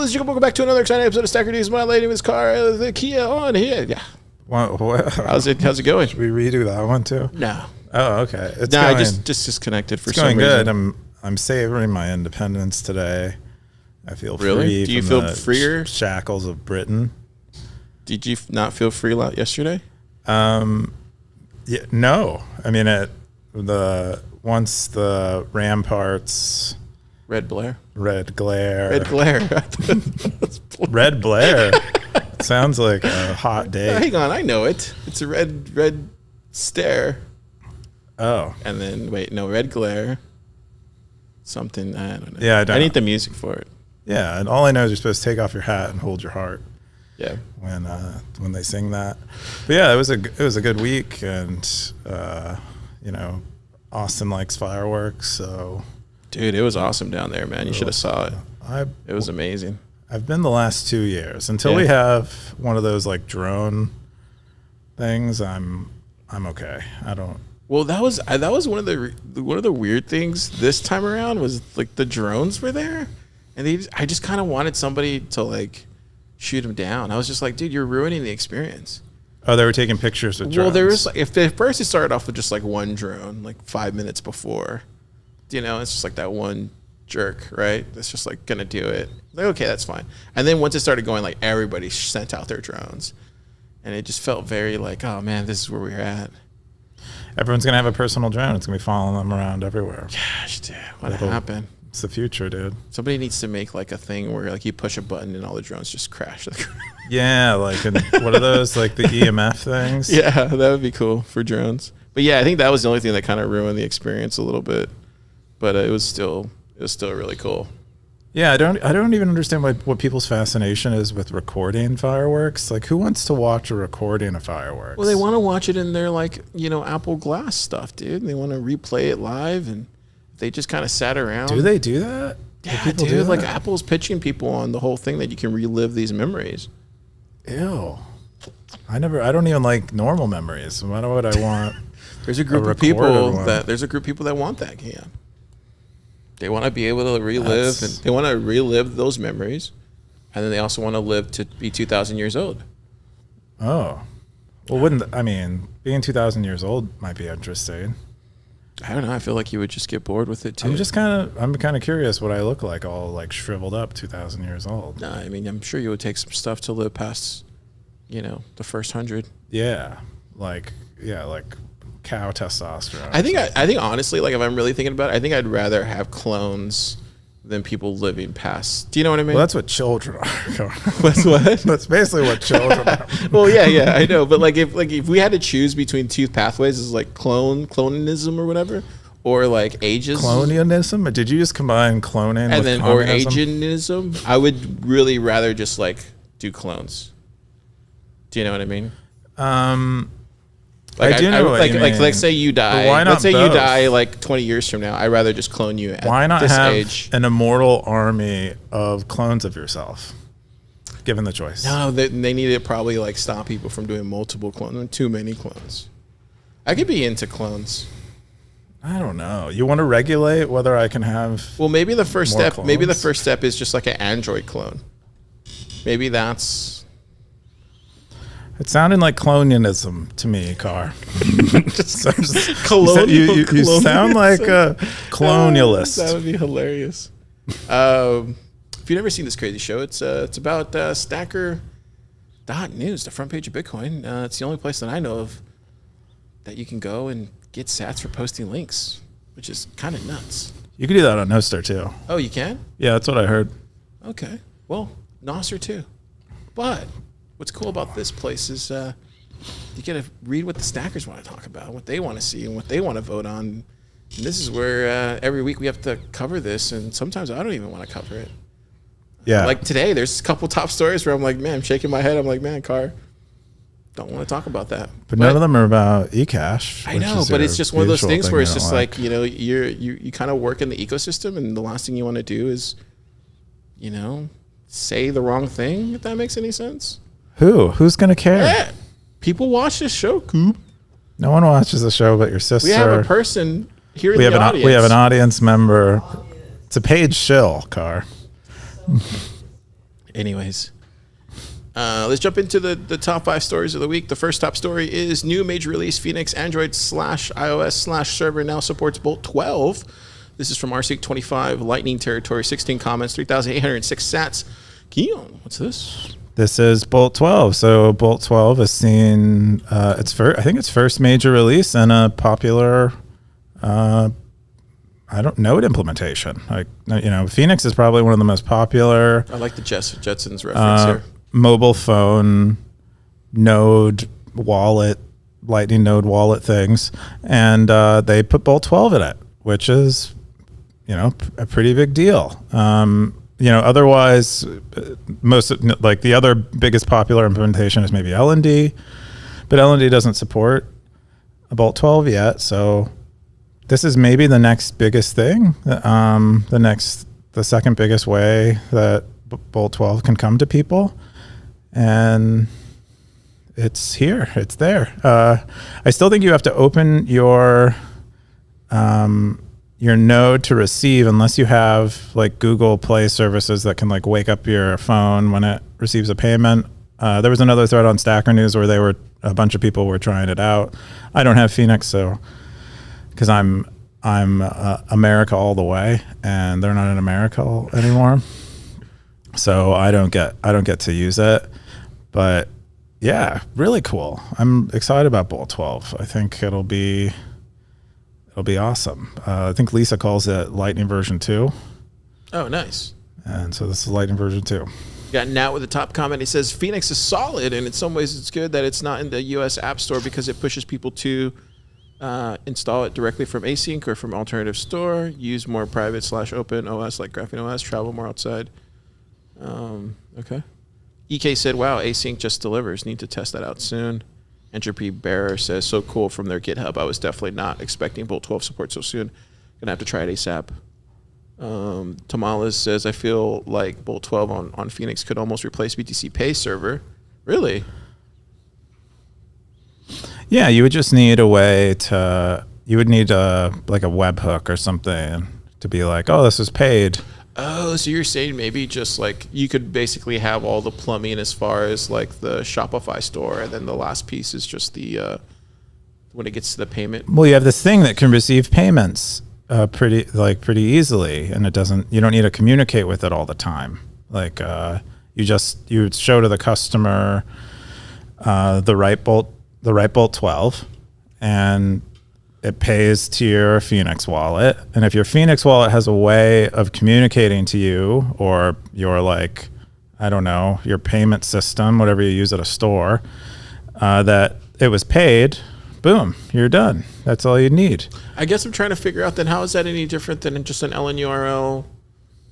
ladies and gentlemen, welcome back to another exciting episode of Stacker News. My lady was Car, the Kia on here. Yeah. How's it going? Should we redo that one too? No. Oh, okay. No, I just disconnected for some reason. It's going good. I'm savoring my independence today. I feel free. Do you feel freer? Shackles of Britain. Did you not feel free yesterday? Yeah, no. I mean, once the ramparts. Red glare. Red Blair. Sounds like a hot day. Hang on, I know it. It's a red stare. Oh. And then red glare. Something, I don't know. Yeah, I need the music for it. Yeah, and all I know is you're supposed to take off your hat and hold your heart. Yeah. When they sing that. But yeah, it was a good week, and Austin likes fireworks, so. Dude, it was awesome down there, man. You should have saw it. It was amazing. I've been the last 2 years. Until we have one of those like drone things, I'm okay. I don't. Well, that was one of the weird things this time around was like the drones were there, and I just kind of wanted somebody to like shoot them down. I was just like, dude, you're ruining the experience. Oh, they were taking pictures with drones. Well, there was first it started off with just like one drone, like 5 minutes before. It's just like that one jerk, right? That's just like gonna do it. Like, okay, that's fine. And then once it started going, like everybody sent out their drones, and it just felt very like, oh man, this is where we're at. Everyone's gonna have a personal drone. It's gonna be following them around everywhere. Gosh, dude, what happened? It's the future, dude. Somebody needs to make like a thing where like you push a button and all the drones just crash. Yeah, like what are those, like the EMF things? Yeah, that would be cool for drones. But yeah, I think that was the only thing that kind of ruined the experience a little bit. But it was still really cool. Yeah, I don't even understand what people's fascination is with recording fireworks. Like, who wants to watch a recording of fireworks? Well, they want to watch it in their like Apple Glass stuff, dude. They want to replay it live, and they just kind of sat around. Do they do that? Yeah, dude. Like Apple's pitching people on the whole thing that you can relive these memories. Ew. I don't even like normal memories. Why would I want? There's a group of people that want that, Keyan. They want to be able to relive, and they want to relive those memories, and then they also want to live to be 2,000 years old. Oh, well, being 2,000 years old might be interesting. I don't know. I feel like you would just get bored with it too. I'm kind of curious what I look like, all like shriveled up, 2,000 years old. No, I mean, I'm sure you would take some stuff to live past, the first 100. Yeah, like cow testosterone. I think honestly, like if I'm really thinking about it, I think I'd rather have clones than people living past. Do you know what I mean? Well, that's what children are. What's what? That's basically what children are. Well, yeah, I know. But like if we had to choose between two pathways, is like clonism or whatever, or like ageism. Colonialism? Did you just combine cloning and with then communism? Or ageism? I would really rather just like do clones. Do you know what I mean? Like, I do know what you mean. Like, say you die. Why not Let's say both? you die like 20 years from now. I'd rather just clone you at Why not this have age. an immortal army of clones of yourself, given the choice? No, they need to probably like stop people from doing multiple clones, too many clones. I could be into clones. I don't know. You want to regulate whether I can have? Well, maybe the first step. clones? Maybe the first step is just like an Android clone. Maybe that's. It sounded like colonialism to me, Car. Colonial. You sound like a colonialist. That would be hilarious. If you've never seen this crazy show, it's about Stacker.news, the front page of Bitcoin. It's the only place that I know of that you can go and get sats for posting links, which is kind of nuts. You can do that on Nostr too. Oh, you can? Yeah, that's what I heard. Okay. Well, Nostr too. But what's cool about this place is you get to read what the stackers want to talk about, what they want to see, and what they want to vote on. And this is where every week we have to cover this, and sometimes I don't even want to cover it. Yeah. Like today, there's a couple top stories where I'm like, man, I'm shaking my head. I'm like, man, Car, don't want to talk about that. But none of them are about eCash. I know, but it's just one of those things where it's just like you kind of work in the ecosystem, and the last thing you want to do is, say the wrong thing, if that makes any sense. Who's gonna care? Yeah. People watch this show, Coop. No one watches the show but your sister. We have a person here in the audience. We have an audience member. It's a paid shill, Car. Anyways. Let's jump into the top 5 stories of the week. The first top story is new major release Phoenix Android/iOS/server now supports Bolt 12. This is from RSync 25, Lightning Territory, 16 comments, 3,806 sats. Keyan, what's this? This is Bolt 12. So Bolt 12 has seen its first major release and a popular node implementation. Like, Phoenix is probably one of the most popular. I like the Jetsons reference here. Mobile phone node wallet, Lightning node wallet things, and they put Bolt 12 in it, which is, a pretty big deal. Otherwise, the other biggest popular implementation is maybe LND, but LND doesn't support a Bolt 12 yet. So this is maybe the next biggest thing, the second biggest way that Bolt 12 can come to people. And it's here, it's there. I still think you have to open your node to receive, unless you have like Google Play services that can like wake up your phone when it receives a payment. There was another thread on Stacker News where a bunch of people were trying it out. I don't have Phoenix, so because I'm America all the way, and they're not in America anymore, so I don't get to use it. But yeah, really cool. I'm excited about Bolt 12. I think it'll be awesome. I think Lisa calls it Lightning version 2. Oh, nice. And so this is Lightning version 2. Got Nat with the top comment. He says Phoenix is solid, and in some ways it's good that it's not in the US App Store because it pushes people to install it directly from Async or from alternative store, use more private/open OS like Graphene OS, travel more outside. Okay. EK said, wow, Async just delivers. Need to test that out soon. Entropy Bearer says, so cool from their GitHub. I was definitely not expecting Bolt 12 support so soon. Gonna have to try it ASAP. Tamales says, I feel like Bolt 12 on Phoenix could almost replace BTC Pay server. Really? Yeah, you would just need a way to, you would need like a webhook or something to be like, oh, this is paid. Oh, so you're saying maybe just like you could basically have all the plumbing as far as like the Shopify store, and then the last piece is just the when it gets to the payment. Well, you have this thing that can receive payments pretty easily, and you don't need to communicate with it all the time. Like you show to the customer the right Bolt 12, and it pays to your Phoenix wallet. And if your Phoenix wallet has a way of communicating to you, or your like, I don't know, your payment system, whatever you use at a store, that it was paid, boom, you're done. That's all you need. I guess I'm trying to figure out then how is that any different than just an LNURL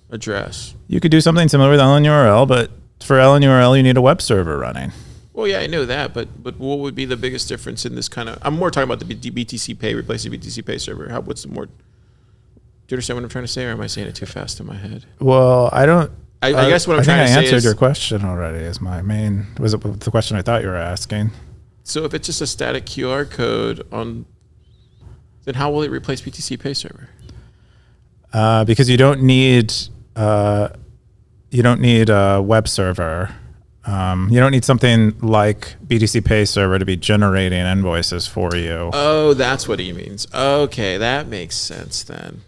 address? You could do something similar with LNURL, but for LNURL, you need a web server running. Well, yeah, I know that, but what would be the biggest difference in this kind of? I'm more talking about the BTC Pay replacing BTC Pay server. What's the more? Do you understand what I'm trying to say, or am I saying it too fast in my head? Well, I don't. I guess what I'm trying to say is, I answered your question already. Was it the question I thought you were asking? So if it's just a static QR code then how will it replace BTC Pay server? Because you don't need a web server. You don't need something like BTC Pay server to be generating invoices for you. Oh, that's what he means. Okay, that makes sense then.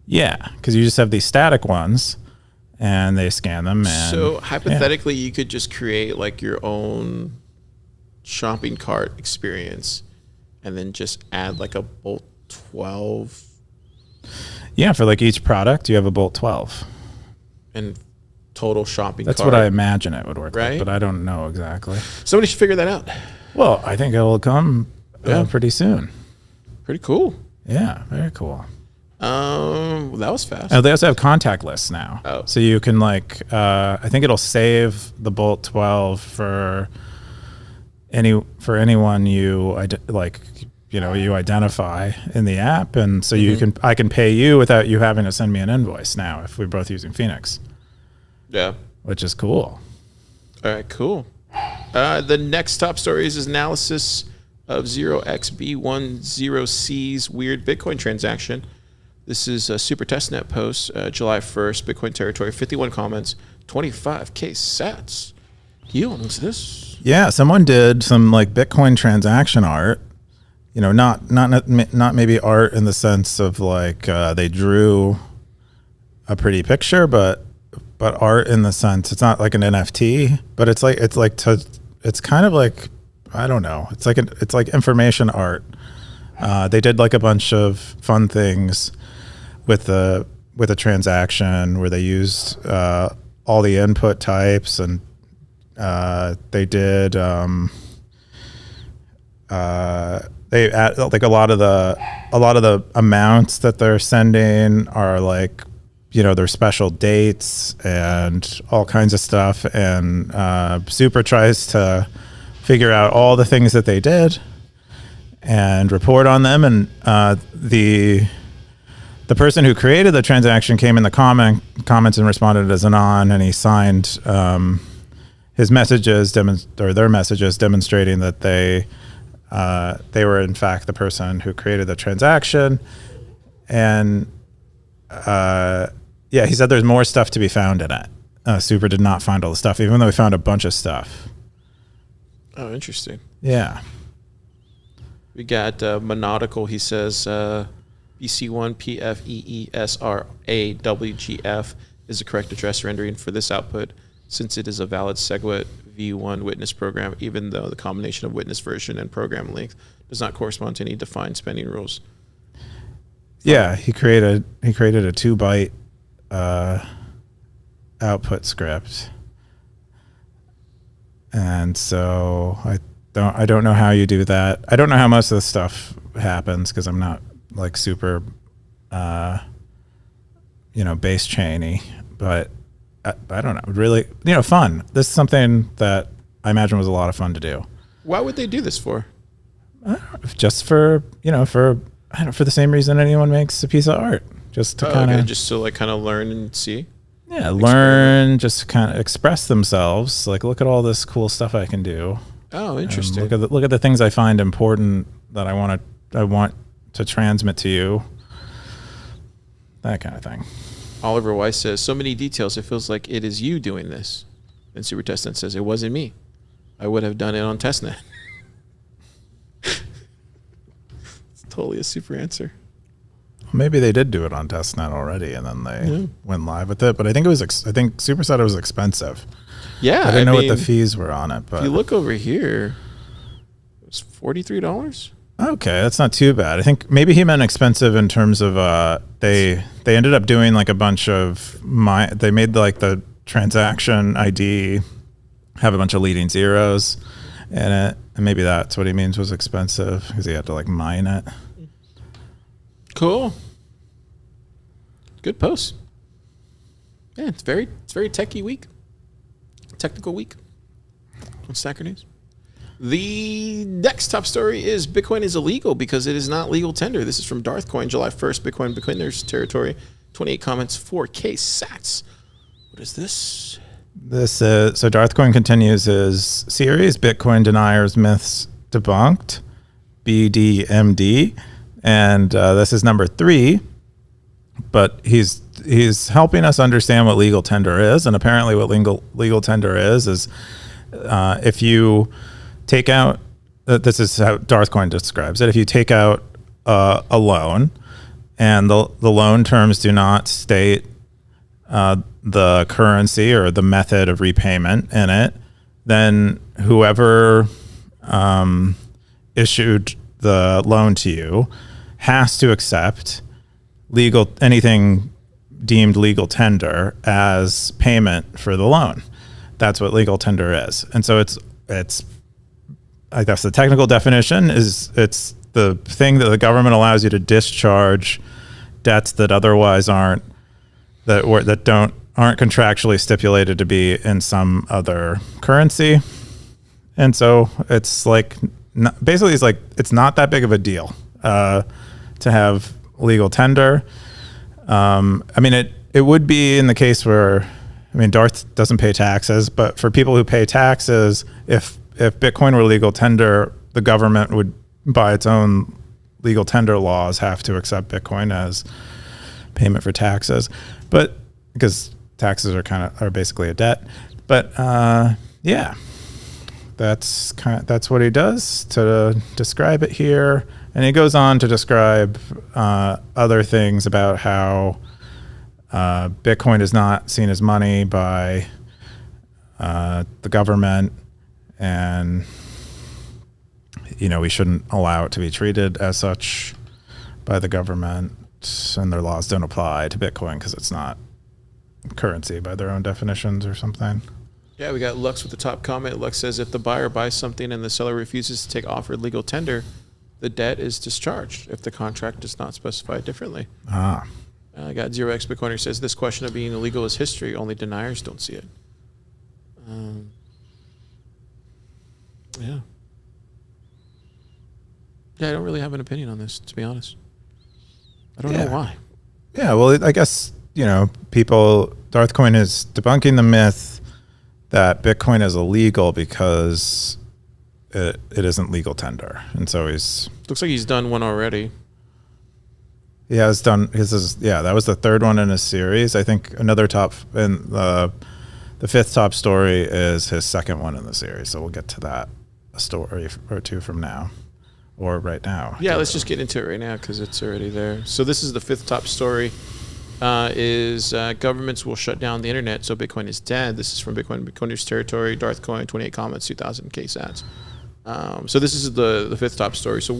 Yeah, because you just have these static ones, and they scan them. And, so hypothetically, you could just create like your own shopping cart experience, and then just add like a Bolt 12. Yeah, for like each product, you have a Bolt 12. And total shopping That's cart. what I imagine it would work right? like, but I don't know exactly. Somebody should figure that out. Well, I think it'll come pretty soon. Pretty cool. Yeah, very cool. Well, that was fast. Oh, they also have contact lists now. Oh. So you can I think it'll save the Bolt 12 for anyone you identify in the app, and so I can pay you without you having to send me an invoice now if we're both using Phoenix. Yeah. Which is cool. All right, cool. The next top story is analysis of 0xB10C's weird Bitcoin transaction. This is a super testnet post, July 1st, Bitcoin territory, 51 comments, 25K sats. You what's this? Yeah, someone did some like Bitcoin transaction art. You know, not maybe art in the sense of like they drew a pretty picture, but art in the sense it's not like an NFT, but it's kind of like, I don't know. It's like information art. They did like a bunch of fun things with a transaction where they used all the input types, and they did they add like a lot of the amounts that they're sending are like, you know, there's special dates and all kinds of stuff, and Super tries to figure out all the things that they did and report on them. And the person who created the transaction came in the comments and responded as anon, and he signed his messages, their messages demonstrating that they were in fact the person who created the transaction. And yeah, he said there's more stuff to be found in it. Super did not find all the stuff, even though we found a bunch of stuff. Oh, interesting. Yeah. We got Monodical. He says BC1PFEESRAWGF is the correct address rendering for this output, since it is a valid SegWit v1 witness program, even though the combination of witness version and program length does not correspond to any defined spending rules. Yeah, he created a 2 byte output script, and so I don't know how you do that. I don't know how most of this stuff happens because I'm not like super, base chainy, but I don't know. Really, fun. This is something that I imagine was a lot of fun to do. Why would they do this for? Just for for the same reason anyone makes a piece of art, just to kind of just to like kind of learn and see. Yeah, learn, just kind of express themselves. Like, look at all this cool stuff I can do. Oh, interesting. Look at the things I find important that I want to transmit to you. That kind of thing. Oliver Weiss says, so many details, it feels like it is you doing this. And Super Testnet says, it wasn't me. I would have done it on testnet. It's totally a super answer. Maybe they did do it on testnet already, and then they went live with it. But I think Super said it was expensive. Yeah, I didn't know what the fees were on it. But if you look over here, it was $43. Okay, that's not too bad. I think maybe he meant expensive in terms of they ended up doing like a bunch of they made like the transaction ID have a bunch of leading zeros in it, and maybe that's what he means was expensive because he had to like mine it. Cool. Good post. Yeah, it's very techie week. Technical week on Stacker News. The next top story is Bitcoin is illegal because it is not legal tender. This is from Darthcoin, July 1st, Bitcoiners territory. 28 comments, 4K sats. What is this? This is, so Darthcoin continues his series, Bitcoin Deniers Myths Debunked, BDMD. And this is number 3, but he's helping us understand what legal tender is. And apparently what legal tender is if you take out, this is how Darthcoin describes it. If you take out a loan and the loan terms do not state the currency or the method of repayment in it, then whoever issued the loan to you has to accept anything deemed legal tender as payment for the loan. That's what legal tender is. And so it's I guess the technical definition is it's the thing that the government allows you to discharge debts that otherwise aren't contractually stipulated to be in some other currency. And so it's like basically it's not that big of a deal to have legal tender. I mean, it would be in the case where, Darth doesn't pay taxes, but for people who pay taxes, if Bitcoin were legal tender, the government would, by its own legal tender laws, have to accept Bitcoin as payment for taxes, but because taxes are basically a debt. But yeah, that's what he does to describe it here, and he goes on to describe other things about how Bitcoin is not seen as money by the government, and we shouldn't allow it to be treated as such by the government, and their laws don't apply to Bitcoin because it's not currency by their own definitions or something. Yeah, we got Lux with the top comment. Lux says, if the buyer buys something and the seller refuses to take offered legal tender, the debt is discharged if the contract does not specify differently. I got 0x Bitcoiner says, this question of being illegal is history. Only deniers don't see it. Yeah. Yeah, I don't really have an opinion on this, to be honest. I don't know why. Yeah, well, I guess, Darth Coin is debunking the myth that Bitcoin is illegal because it isn't legal tender. And so looks like he's done one already. He has done that was the third one in his series. I think another the fifth top story is his second one in the series. So we'll get to that a story or two from now. Or right now. Yeah, let's just get into it right now because it's already there. So this is the fifth top story. Governments will shut down the internet, so Bitcoin is dead. This is from Bitcoiner's Territory, Darth Coin, 28 comments, 2,000 KSATs. So this is the fifth top story. So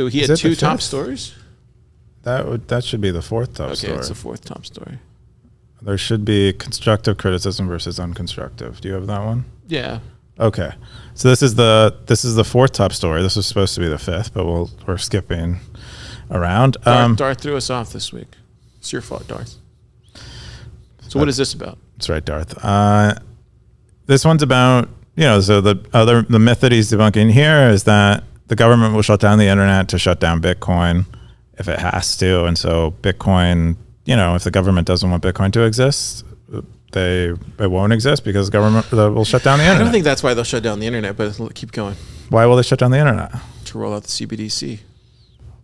he had two top stories? That should be the fourth top story. Okay, it's the fourth top story. There should be constructive criticism versus unconstructive. Do you have that one? Yeah. Okay, so this is the fourth top story. This was supposed to be the fifth, but we're skipping around. Darth threw us off this week. It's your fault, Darth. So what is this about? That's right, Darth. This one's about so the myth that he's debunking here is that the government will shut down the internet to shut down Bitcoin if it has to, and so Bitcoin, if the government doesn't want Bitcoin to exist, it won't exist because the government will shut down the internet. I don't think that's why they'll shut down the internet, but keep going. Why will they shut down the internet? To roll out the CBDC.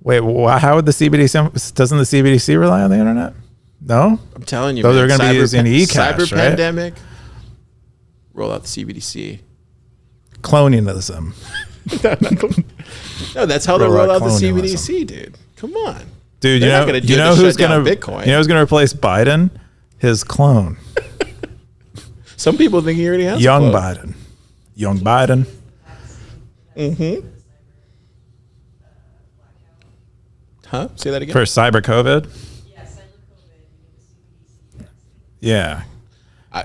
Wait, how would the CBDC? Doesn't the CBDC rely on the internet? No, I'm telling you, they're going to be using eCash, cyber right? pandemic. Roll out the CBDC. Cloningism. No, that's how they roll out the CBDC, dude. Come on, dude. They're you know who's going to Bitcoin? You know who's going to replace Biden? His clone. Some people think he already has young Biden. Young Biden. Mm-hmm. Huh? Say that again. For cyber COVID. Yeah.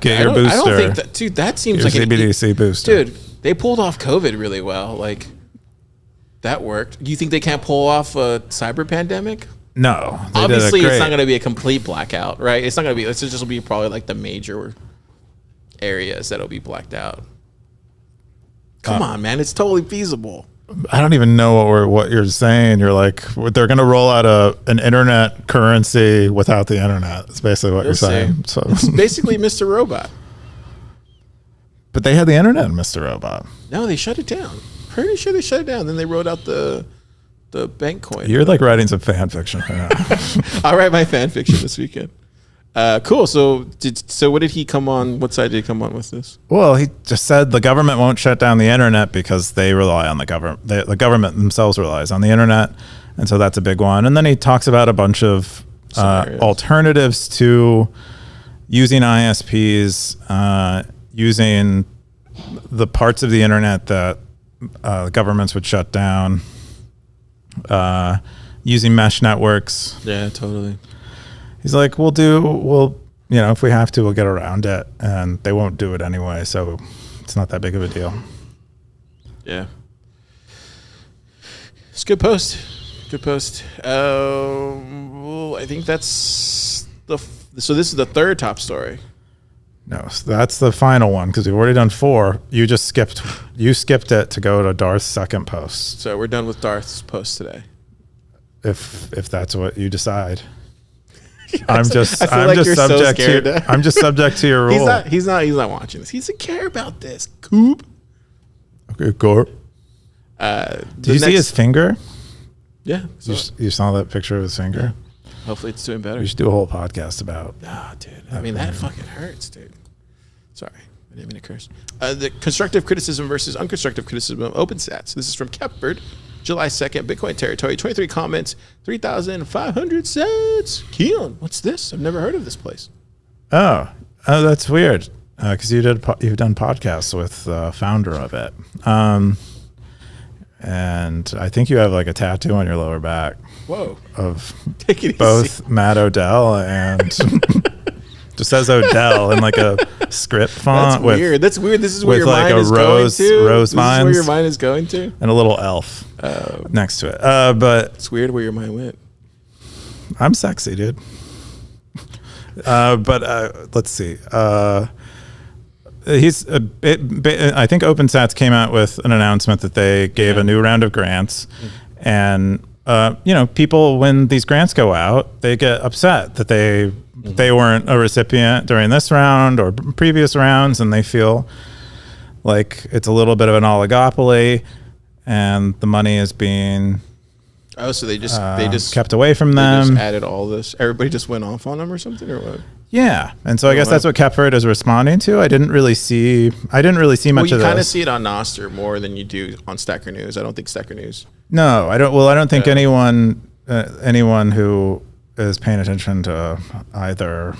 Get your booster. I don't think that, dude. That seems like CBDC booster. Dude, they pulled off COVID really well. Like, that worked. Do you think they can't pull off a cyber pandemic? No. Obviously, it's not going to be a complete blackout, right? It's not going to be. It's just will be probably like the major areas that'll be blacked out. Come on, man. It's totally feasible. I don't even know what you're saying. You're like, they're going to roll out an internet currency without the internet. That's basically what you're saying. So it's basically Mr. Robot. But they had the internet in Mr. Robot. No, they shut it down. Pretty sure they shut it down. Then they wrote out the bank coin. You're like writing some fan fiction right now. I'll write my fan fiction this weekend. Cool. So what did he come on? What side did he come on with this? Well, he just said the government won't shut down the internet because they rely on the government. The government themselves relies on the internet. And so that's a big one. And then he talks about a bunch of alternatives to using ISPs, using the parts of the internet that governments would shut down, using mesh networks. Yeah, totally. He's like, if we have to, we'll get around it, and they won't do it anyway, so it's not that big of a deal. Yeah. It's a good post. Good post. Well, I think that's so this is the third top story. No, so that's the final one because we've already done 4. You skipped it to go to Darth's second post. So we're done with Darth's post today. If that's what you decide. I'm just subject to your rule. He's not watching this. He doesn't care about this. Coop. Okay, Corp. Do you see his finger? Yeah. You saw that picture of his finger? Yeah. Hopefully it's doing better. We should do a whole podcast about. Nah, dude. I mean, that fucking hurts, dude. Sorry. I didn't mean to curse. The constructive criticism versus unconstructive criticism of OpenSats. This is from Kepford, July 2nd, Bitcoin territory. 23 comments, 3,500 sats. Keyan, what's this? I've never heard of this place. Oh, that's weird. Because you've done podcasts with the founder of it. And I think you have like a tattoo on your lower back. Whoa. Of Take it both easy. Matt Odell and just says Odell in like a script font. That's weird. That's weird. This is where your like mind is going to. Rose this vines. is where your mind is going to. And a little elf next to it. But it's weird where your mind went. I'm sexy, dude. But let's see. I think OpenSats came out with an announcement that they gave a new round of grants, and people, when these grants go out, they get upset that they weren't a recipient during this round or previous rounds, and they feel like it's a little bit of an oligopoly, and the money is being so they just kept away from they them. just added all this. Everybody just went off on them or something, or what? Yeah, and so I guess that's what Kepford is responding to. I didn't really see much of this. You kind of see it on Nostr more than you do on Stacker News. I don't think Stacker News. No, I don't. Well, I don't think anyone who is paying attention to either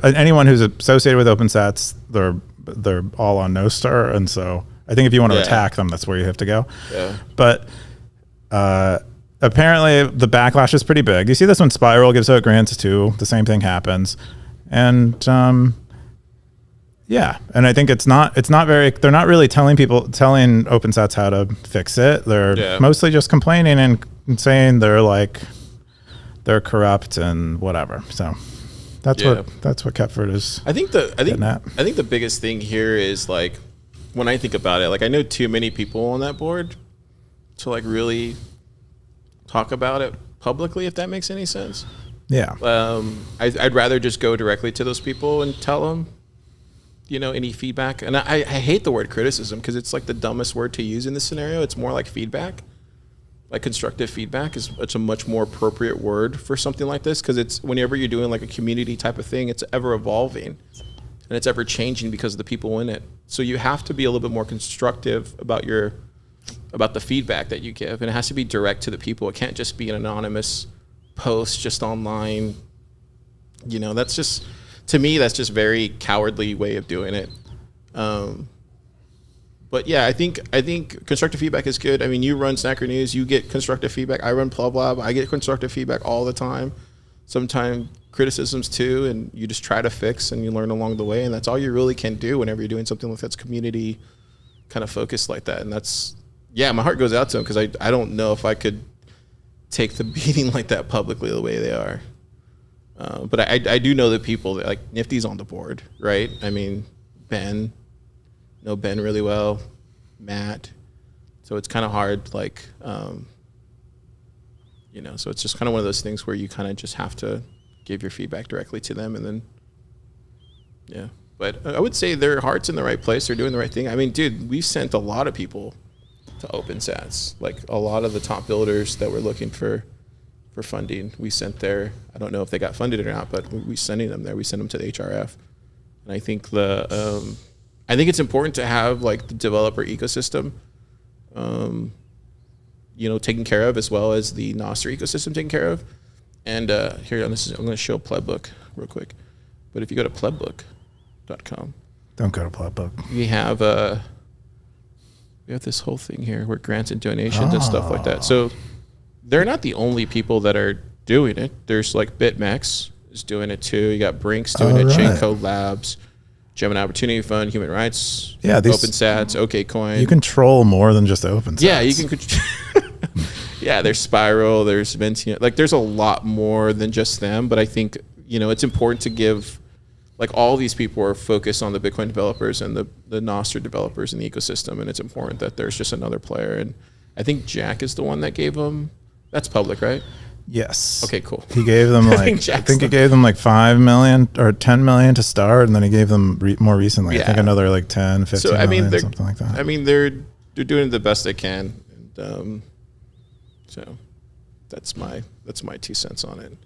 anyone who's associated with OpenSats, they're all on Nostr, and so I think if you want to attack them, that's where you have to go. Yeah, but. Apparently the backlash is pretty big. You see this when Spiral gives out grants too. The same thing happens. And and I think it's not they're not really telling OpenSats how to fix it. They're mostly just complaining and saying they're corrupt and whatever. So that's what Kepford is. I think the biggest thing here is like, when I think about it, like I know too many people on that board to like really talk about it publicly, if that makes any sense. Yeah. I'd rather just go directly to those people and tell them, any feedback. And I hate the word criticism because it's like the dumbest word to use in this scenario. It's more like feedback. Like constructive feedback it's a much more appropriate word for something like this, because it's whenever you're doing like a community type of thing, it's ever evolving and it's ever changing because of the people in it. So you have to be a little bit more constructive about the feedback that you give, and it has to be direct to the people. It can't just be an anonymous post just online. That's just, to me, that's just very cowardly way of doing it. But yeah, I think constructive feedback is good. I mean, you run Snacker News, you get constructive feedback. I run PlebPoet, I get constructive feedback all the time. Sometimes criticisms too, and you just try to fix and you learn along the way, and that's all you really can do whenever you're doing something like that's community kind of focused like that. And that's, my heart goes out to them, because I don't know if I could take the beating like that publicly the way they are. But I do know the people that, like, Nifty's on the board, right? I mean, Ben, know Ben really well, Matt. So it's kind of hard, like, so it's just kind of one of those things where you kind of just have to give your feedback directly to them, and then, But I would say their heart's in the right place. They're doing the right thing. I mean, dude, we've sent a lot of people to OpenSats, like a lot of the top builders that were looking for funding. We sent there. I don't know if they got funded or not, but we sending them there. We sent them to the HRF, and I think I think it's important to have like the developer ecosystem, taken care of, as well as the Nostr ecosystem taken care of. And here on this, I'm going to show PlebBook real quick. But if you go to plebbook.com, don't go to PlebBook. We have this whole thing here where grants and donations and stuff like that. So they're not the only people that are doing it. There's like BitMEX is doing it too. You got Brinks doing it, Chain Code Labs, Gemini Opportunity Fund, Human Rights, OpenSats, OKCoin. You control more than just OpenSats. Yeah, you can control. Yeah, there's Spiral, there's Ventian. Like, there's a lot more than just them. But I think, it's important to give, like, all these people are focused on the Bitcoin developers and the Nostr developers in the ecosystem. And it's important that there's just another player. And I think Jack is the one that gave them. That's public, right? Yes. Okay, cool. He gave them like, I think he gave them like 5 million or 10 million to start. And then he gave them more recently, I think another like 10, 15 million, something like that. I mean, they're doing the best they can. And, So that's my 2 cents on it.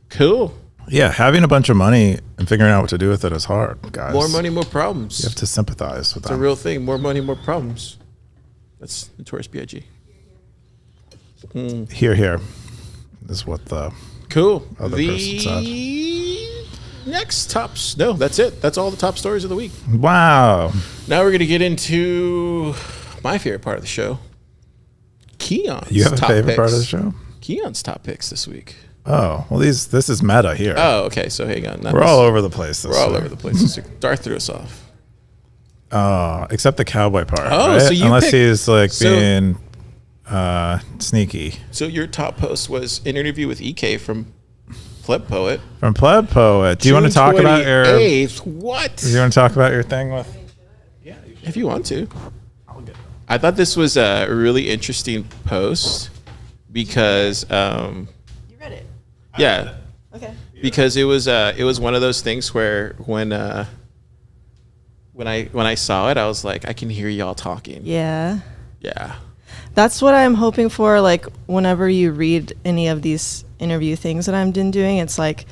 Cool. Yeah, having a bunch of money and figuring out what to do with it is hard, guys. More money, more problems. You have to sympathize with It's that. a real thing. More money, more problems. That's Notorious B.I.G. Here is what the Cool. other person said. Next tops. No, that's it. That's all the top stories of the week. Wow. Now we're going to get into my favorite part of the show. Keyan's You have a top favorite picks. part of the show? Keyan's top picks this week. Oh, well, this is meta here. Oh, okay. So hang on. We're all over the place this We're all week. over the place this week. Darth threw us off. Except the cowboy part. Oh, right? so you Unless picked- he's like so- being sneaky. So your top post was an interview with EK from PlebPoet. From PlebPoet. Do you want to talk about your? 28th. What? Do you want to talk about your thing with? Yeah, if you want to. I thought this was a really interesting post because, You read it. yeah, Okay. because it was one of those things where when I saw it, I was like, I can hear y'all talking. Yeah. Yeah. That's what I'm hoping for. Like, whenever you read any of these interview things that I've been doing, it's like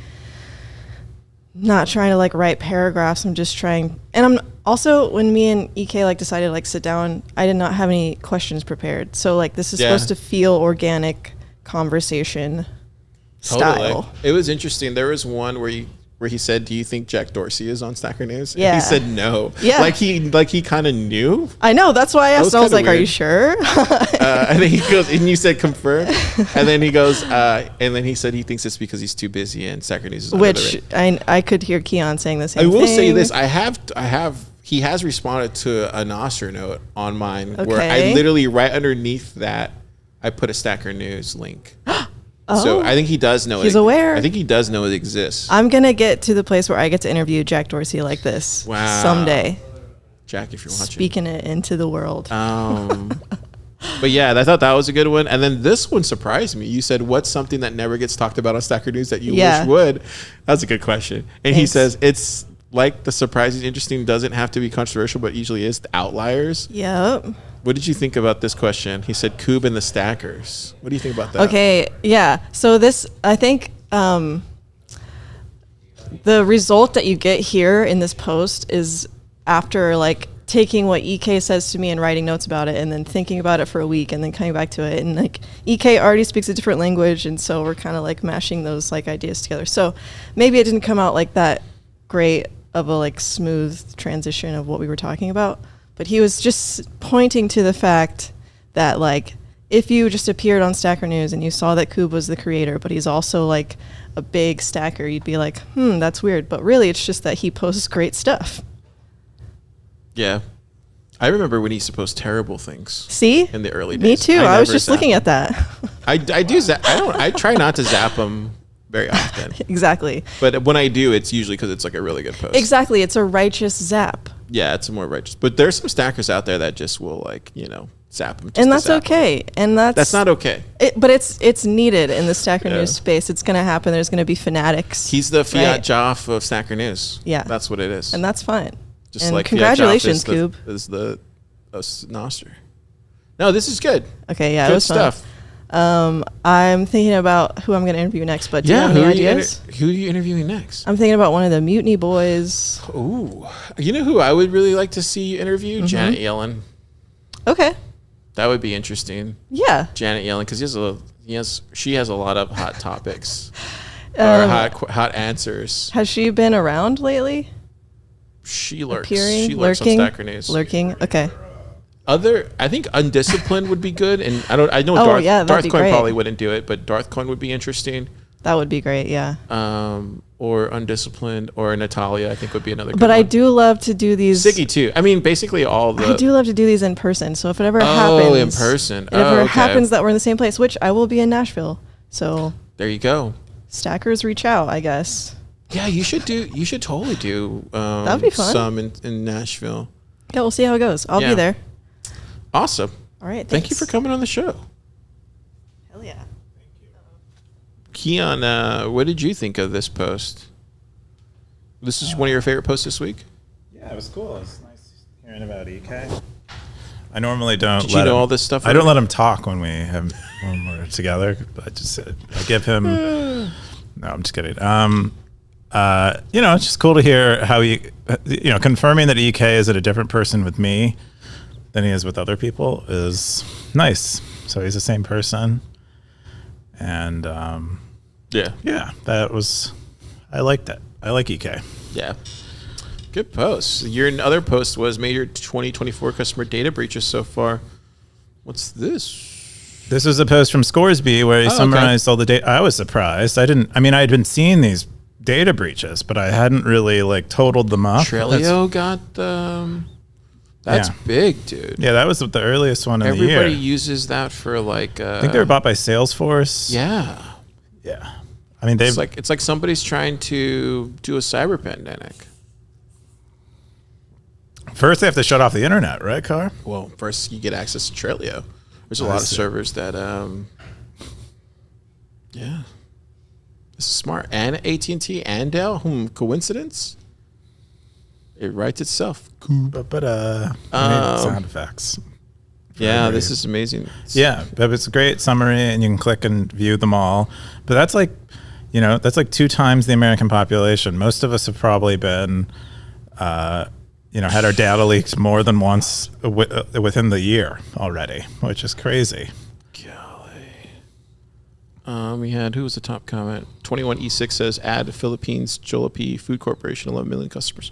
not trying to like write paragraphs. I'm just trying. And I'm also, when me and EK like decided to like sit down, I did not have any questions prepared. So like this is Yeah. supposed to feel organic conversation style. It was interesting. There was one where he said, "Do you think Jack Dorsey is on Stacker News?" And Yeah. he said no. Yeah. Like he kind of knew. I know. That's why I asked. was I was kinda like, "Are you weird. sure?" And then he goes, and you said confirm. And then he goes, and then he said he thinks it's because he's too busy and Stacker News is under the Which radar. I could hear Keyan saying the same I thing. will say this: I have. He has responded to a Nostr note on mine where I Okay. literally right underneath that I put a Stacker News link. So I think he does know. He's aware. I think he does know it exists. I'm gonna get to the place where I get to interview Jack Dorsey like this Wow. someday, Jack, if you're watching. speaking it into the world. But yeah, I thought that was a good one. And then this one surprised me. You said, "What's something that never gets talked about on Stacker News that you Yeah. wish would?" That's a good question. And he Thanks. says it's like the surprising, interesting doesn't have to be controversial, but usually is. The outliers. Yep. What did you think about this question? He said, "Coob and the Stackers." What do you think about that? Okay. Yeah. So this, I think, the result that you get here in this post is after like taking what EK says to me and writing notes about it, and then thinking about it for a week, and then coming back to it. And like EK already speaks a different language, and so we're kind of like mashing those like ideas together. So maybe it didn't come out like that great of a like smooth transition of what we were talking about. But he was just pointing to the fact that like if you just appeared on Stacker News and you saw that Coob was the creator, but he's also like a big stacker, you'd be like, that's weird. But really, it's just that he posts great stuff. Yeah, I remember when he used to post terrible things. See? In the early Me days. too. I was never just zap looking him. at that. I do zap. I try not to zap them very often, Exactly. but when I do, it's usually because it's like a really good post. Exactly. It's a righteous zap. Yeah, it's more righteous. But there's some stackers out there that just will like zap them. And that's okay. And That's not okay. But it's needed in the Stacker Yeah. News space. It's going to happen. There's going to be fanatics. He's the Fiat Right. Joff of Stacker News. Yeah. That's what it is. And that's fine. Just and like congratulations, Fiat Joff Coob. is the Nostr. No, this is good. Okay, yeah, it Good was stuff. fun. I'm thinking about who I'm going to interview next, but do you have any ideas? Who are you interviewing next? I'm thinking about one of the Mutiny Boys. Ooh, you know who I would really like to see you interview? Mm-hmm. Janet Yellen. Okay. That would be interesting. Yeah. Janet Yellen, because she has a lot of hot topics or hot answers. Has she been around lately? She lurks. Appearing, She lurks lurking, on Stacker News. lurking. Okay. I think Undisciplined would be good, and I know Oh, yeah, that'd Darth be Coin great. probably wouldn't do it, but Darth Coin would be interesting. That would be great, yeah. Or Undisciplined, or Natalia, I think would be another. Good But I one. do love to do these. Siggy too. I mean, basically all the. I do love to do these in person. So if it ever happens. Oh, in person. If it ever okay. happens that we're in the same place, which I will be in Nashville. So There you go. stackers reach out, I guess. Yeah, you should totally do. That'd be fun. Some in Nashville. Yeah, we'll see how it goes. I'll Yeah. be there. Awesome. All right. Thank you for thanks. coming on the show. Hell yeah. Keyan, what did you think of this post? This is one of your favorite posts this week? Yeah, it was cool. It was nice hearing about EK. I normally don't. Did you know all this stuff? I don't let him talk when we're together. I give him. No, I'm just kidding. It's just cool to hear how he, confirming that EK is a different person with me than he is with other people is nice. So he's the same person, and I liked it. I like EK. Yeah. Good post. Your other post was major 2024 customer data breaches so far. What's this? This was a post from Scoresby where he summarized all the data. I was surprised. I had been seeing these data breaches, but I hadn't really totaled them up. Trelio got them. That's big, dude. Yeah, that was the earliest one in the year. Everybody uses that for I think they were bought by Salesforce. Yeah. Yeah. I mean, it's like somebody's trying to do a cyber pandemic. First, they have to shut off the internet, right, Car? Well, first you get access to Trelio. There's a lot of servers that, this is smart. And AT&T and Dell, coincidence? It writes itself. Sound effects. Yeah, this is amazing. Yeah, but it's a great summary, and you can click and view them all. But that's that's 2 times the American population. Most of us have probably been, had our data leaks more than once within the year already, which is crazy. Golly. We had, who was the top comment? 21E6 says, add Philippines Jollibee Food Corporation, 11 million customers.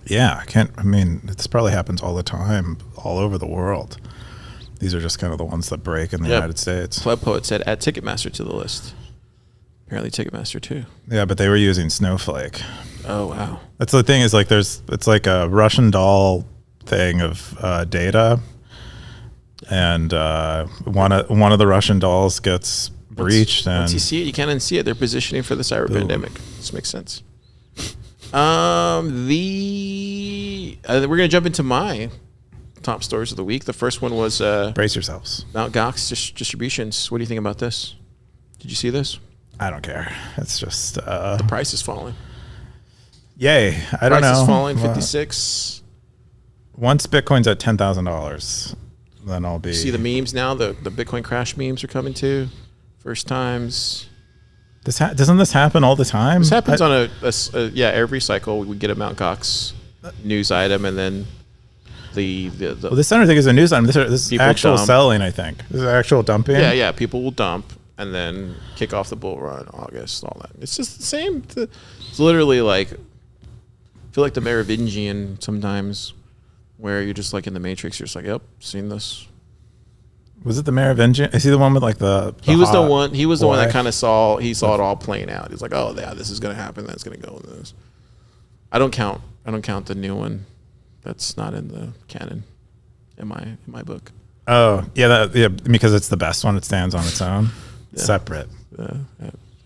Yeah, this probably happens all the time, all over the world. These are just kind of the ones that break in the United States. PlebPoet said, add Ticketmaster to the list. Apparently Ticketmaster too. Yeah, but they were using Snowflake. Oh, wow. That's the thing is it's like a Russian doll thing of data. And one of the Russian dolls gets breached. Once you see it, you can't unsee it. They're positioning for the cyber pandemic. This makes sense. We're going to jump into my top stories of the week. The first one was brace yourselves. Mt. Gox distributions. What do you think about this? Did you see this? I don't care. It's just the price is falling. Yay! I don't know. Price is falling. 56. Once Bitcoin's at $10,000, then I'll be. See the memes now. The Bitcoin crash memes are coming too. First times. Doesn't this happen all the time? This happens on every cycle. We get a Mt. Gox news item, and then this I don't think is a news item. This is actual selling. I think this is actual dumping. Yeah. People will dump and then kick off the bull run, August, all that. It's just the same. It's literally I feel like the Merovingian sometimes, where you're just in the Matrix. You're just yep, seen this. Was it the Merovingian? Is he the one with the he was the one. He was the one that kind of saw it all playing out. He's oh yeah, this is gonna happen. That's gonna go in this. I don't count the new one. That's not in the canon, in my book. Oh yeah, because it's the best one. It stands on its own, separate. That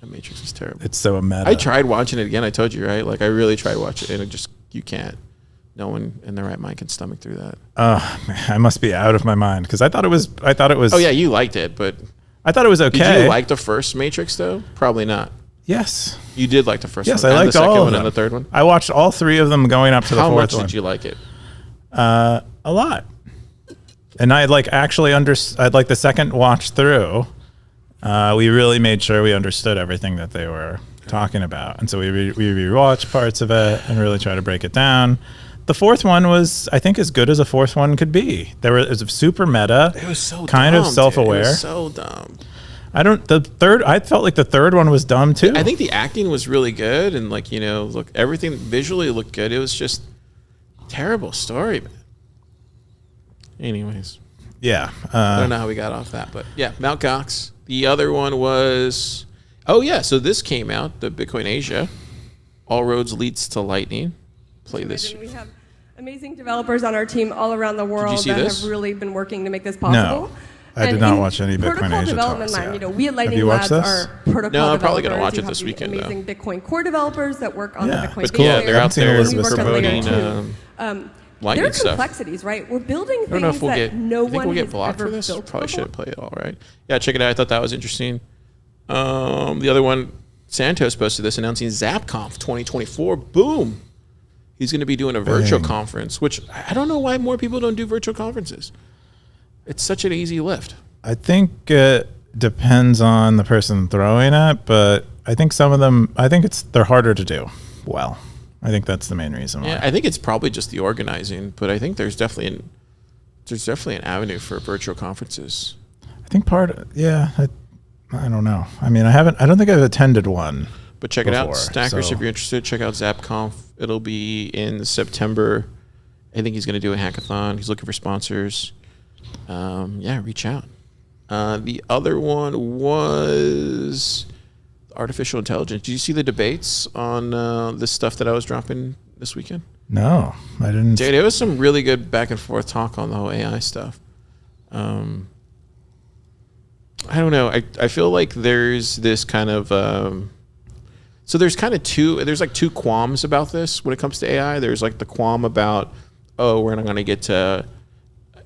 Matrix is terrible. It's so meta. I tried watching it again. I told you, right? I really tried watching it, and you can't. No one in their right mind can stomach through that. I must be out of my mind because I thought it was. Oh yeah, you liked it, but I thought it was okay. Did you like the first Matrix though? Probably not. Yes. You did like the first one. Yes, I liked the second all of one them. And the third one. I watched all 3 of them going up to the 4th one. How much did you like it? A lot. And I actually I'd the second watch through. We really made sure we understood everything that they were talking about, and so we rewatched parts of it and really try to break it down. The 4th one was, I think, as good as a 4th one could be. It was super meta. It was so kind dumb, of self-aware. Dude. It was so dumb. I felt like the third one was dumb too. I think the acting was really good, and look, everything visually looked good. It was just terrible story, man. Anyways. Yeah. I don't know how we got off that, but yeah, Mt. Gox. The other one was, so this came out, the Bitcoin Asia. All roads leads to Lightning. Play this. We have amazing developers on our team all around the world that have really been working to make this No, possible. I did not watch any Bitcoin protocol Asia development talks. mind, we at Lightning Have you watched Labs this? are protocol developers. No, I'm probably going to watch You it this have weekend, amazing Bitcoin core developers that work on the Bitcoin It's cool. Yeah, they're out there Elizabeth promoting Lightning there are stuff. complexities, right? We're building I don't know things if we'll that get. no I think one we'll get has blocked ever for this. built Probably before. shouldn't play it all right. Yeah, check it out. I thought that was interesting. The other one, Santos posted this announcing ZapConf 2024. Boom. He's going to be doing a virtual conference, which I don't know why more people don't do virtual conferences. It's such an easy lift. I think it depends on the person throwing it, but I think some of them, they're harder to do well. I think that's the main reason why. Yeah, I think it's probably just the organizing, but I think there's definitely an avenue for virtual conferences. I think I don't know. I mean, I don't think I've attended one. But check it out, Stackers, if you're interested, check out ZapConf. It'll be in September. I think he's going to do a hackathon. He's looking for sponsors. Reach out. The other one was artificial intelligence. Did you see the debates on the stuff that I was dropping this weekend? No, I didn't. Dude, it was some really good back and forth talk on the whole AI stuff. I don't know. I feel like there's this kind of... So there's like two qualms about this when it comes to AI. There's like the qualm about, we're not going to get to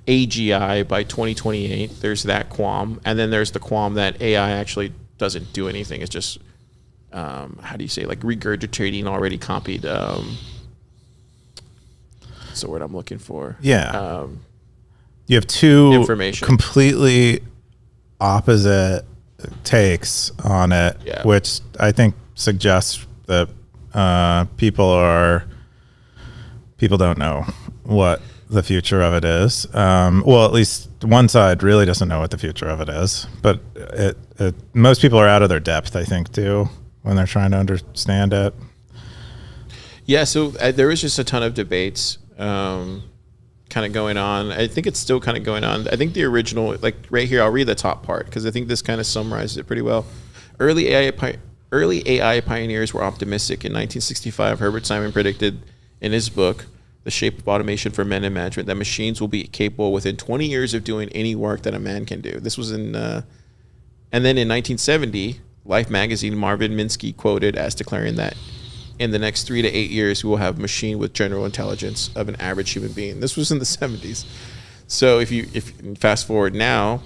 AGI by 2028. There's that qualm. And then there's the qualm that AI actually doesn't do anything. It's just, how do you say, like regurgitating already copied. That's the word I'm looking for. Yeah. You have two completely opposite takes on it, which I think suggests that people don't know what the future of it is. Well, at least one side really doesn't know what the future of it is, but most people are out of their depth, I think, too, when they're trying to understand it. Yeah, so there was just a ton of debates kind of going on. I think it's still kind of going on. I think the original, like right here, I'll read the top part because I think this kind of summarizes it pretty well. Early AI pioneers were optimistic. In 1965, Herbert Simon predicted in his book, The Shape of Automation for Men and Management, that machines will be capable within 20 years of doing any work that a man can do. This was and then in 1970, Life magazine, Marvin Minsky quoted as declaring that in the next 3 to 8 years, we will have a machine with general intelligence of an average human being. This was in the 70s. So if you fast forward now,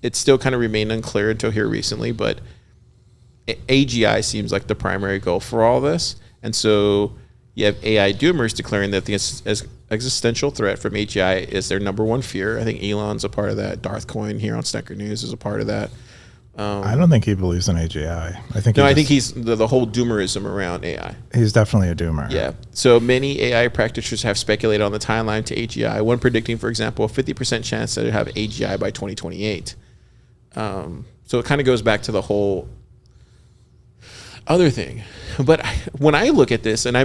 it still kind of remained unclear until here recently, but AGI seems like the primary goal for all this. And so you have AI doomers declaring that the existential threat from AGI is their number one fear. I think Elon's a part of that. Darth Coin here on Stacker News is a part of that. I don't think he believes in AGI. I think he's the whole doomerism around AI. He's definitely a doomer. Yeah. So many AI practitioners have speculated on the timeline to AGI. One predicting, for example, a 50% chance that it have AGI by 2028. So it kind of goes back to the whole other thing. But when I look at this, and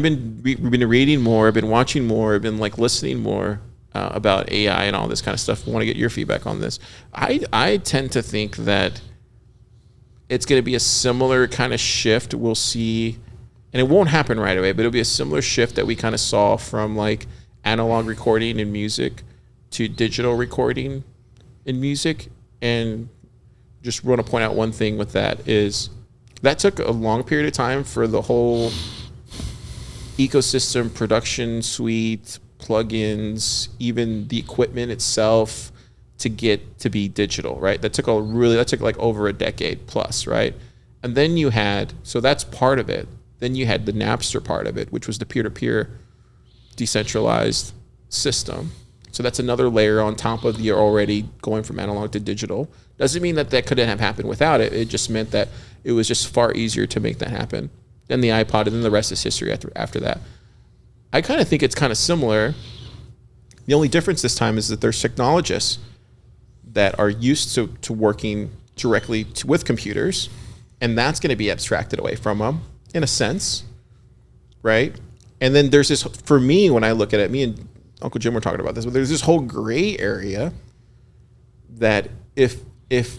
we've been reading more, I've been watching more, I've been like listening more about AI and all this kind of stuff. I want to get your feedback on this. I tend to think that it's going to be a similar kind of shift we'll see, and it won't happen right away, but it'll be a similar shift that we kind of saw from like analog recording in music to digital recording in music. And just want to point out one thing with that is that took a long period of time for the whole ecosystem, production suite, plugins, even the equipment itself to get to be digital, right? That took like over a decade plus, right? And then so that's part of it. Then you had the Napster part of it, which was the peer-to-peer decentralized system. So that's another layer on top of the already going from analog to digital. Doesn't mean that couldn't have happened without it. It just meant that it was just far easier to make that happen. Then the iPod, and then the rest is history after that. I kind of think it's kind of similar. The only difference this time is that there's technologists that are used to working directly with computers, and that's going to be abstracted away from them in a sense, right? And then there's this, for me, when I look at it, me and Uncle Jim were talking about this, but there's this whole gray area that if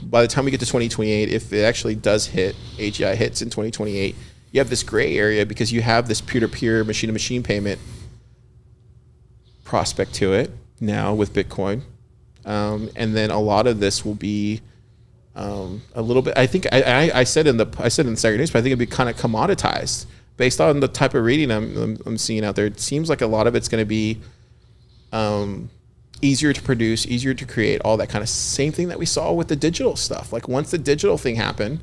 by the time we get to 2028, if it actually does hit, AGI hits in 2028, you have this gray area because you have this peer-to-peer, machine-to-machine payment prospect to it now with Bitcoin. And then a lot of this will be a little bit. I think I said in the Saturday News, but I think it'd be kind of commoditized based on the type of reading I'm seeing out there. It seems like a lot of it's going to be easier to produce, easier to create, all that kind of same thing that we saw with the digital stuff. Like once the digital thing happened,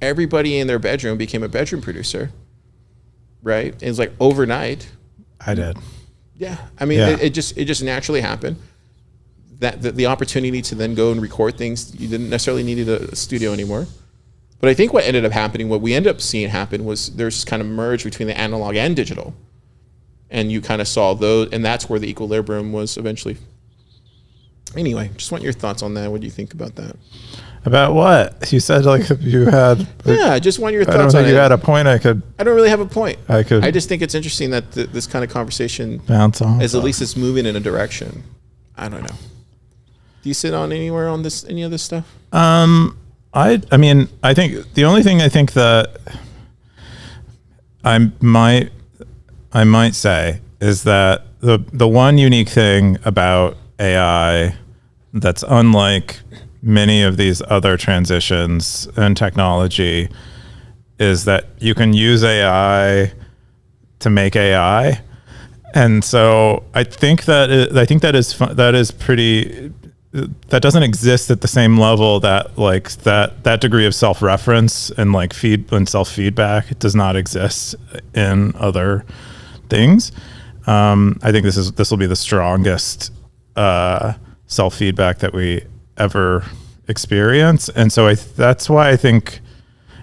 everybody in their bedroom became a bedroom producer. right? It's like overnight. I did. Yeah. I mean, it just naturally happened. That the opportunity to then go and record things, you didn't necessarily need a studio anymore. But I think what ended up happening, what we ended up seeing happen was there's kind of merge between the analog and digital. And you kind of saw those, and that's where the equilibrium was eventually. Anyway, just want your thoughts on that. What do you think about that? About what? You said like you had... Yeah, I just want your thoughts on it. I don't think you had a point I don't really have a point. I just think it's interesting that this kind of conversation bounce on. At least it's moving in a direction. I don't know. Do you sit on anywhere on any of this stuff? I mean, I think the only thing I think that I might say is that the one unique thing about AI that's unlike many of these other transitions in technology is that you can use AI to make AI. And so I think that is pretty, that doesn't exist at the same level that like that degree of self-reference and like self-feedback. It does not exist in other things. I think this will be the strongest self-feedback that we ever experience. And so that's why I think,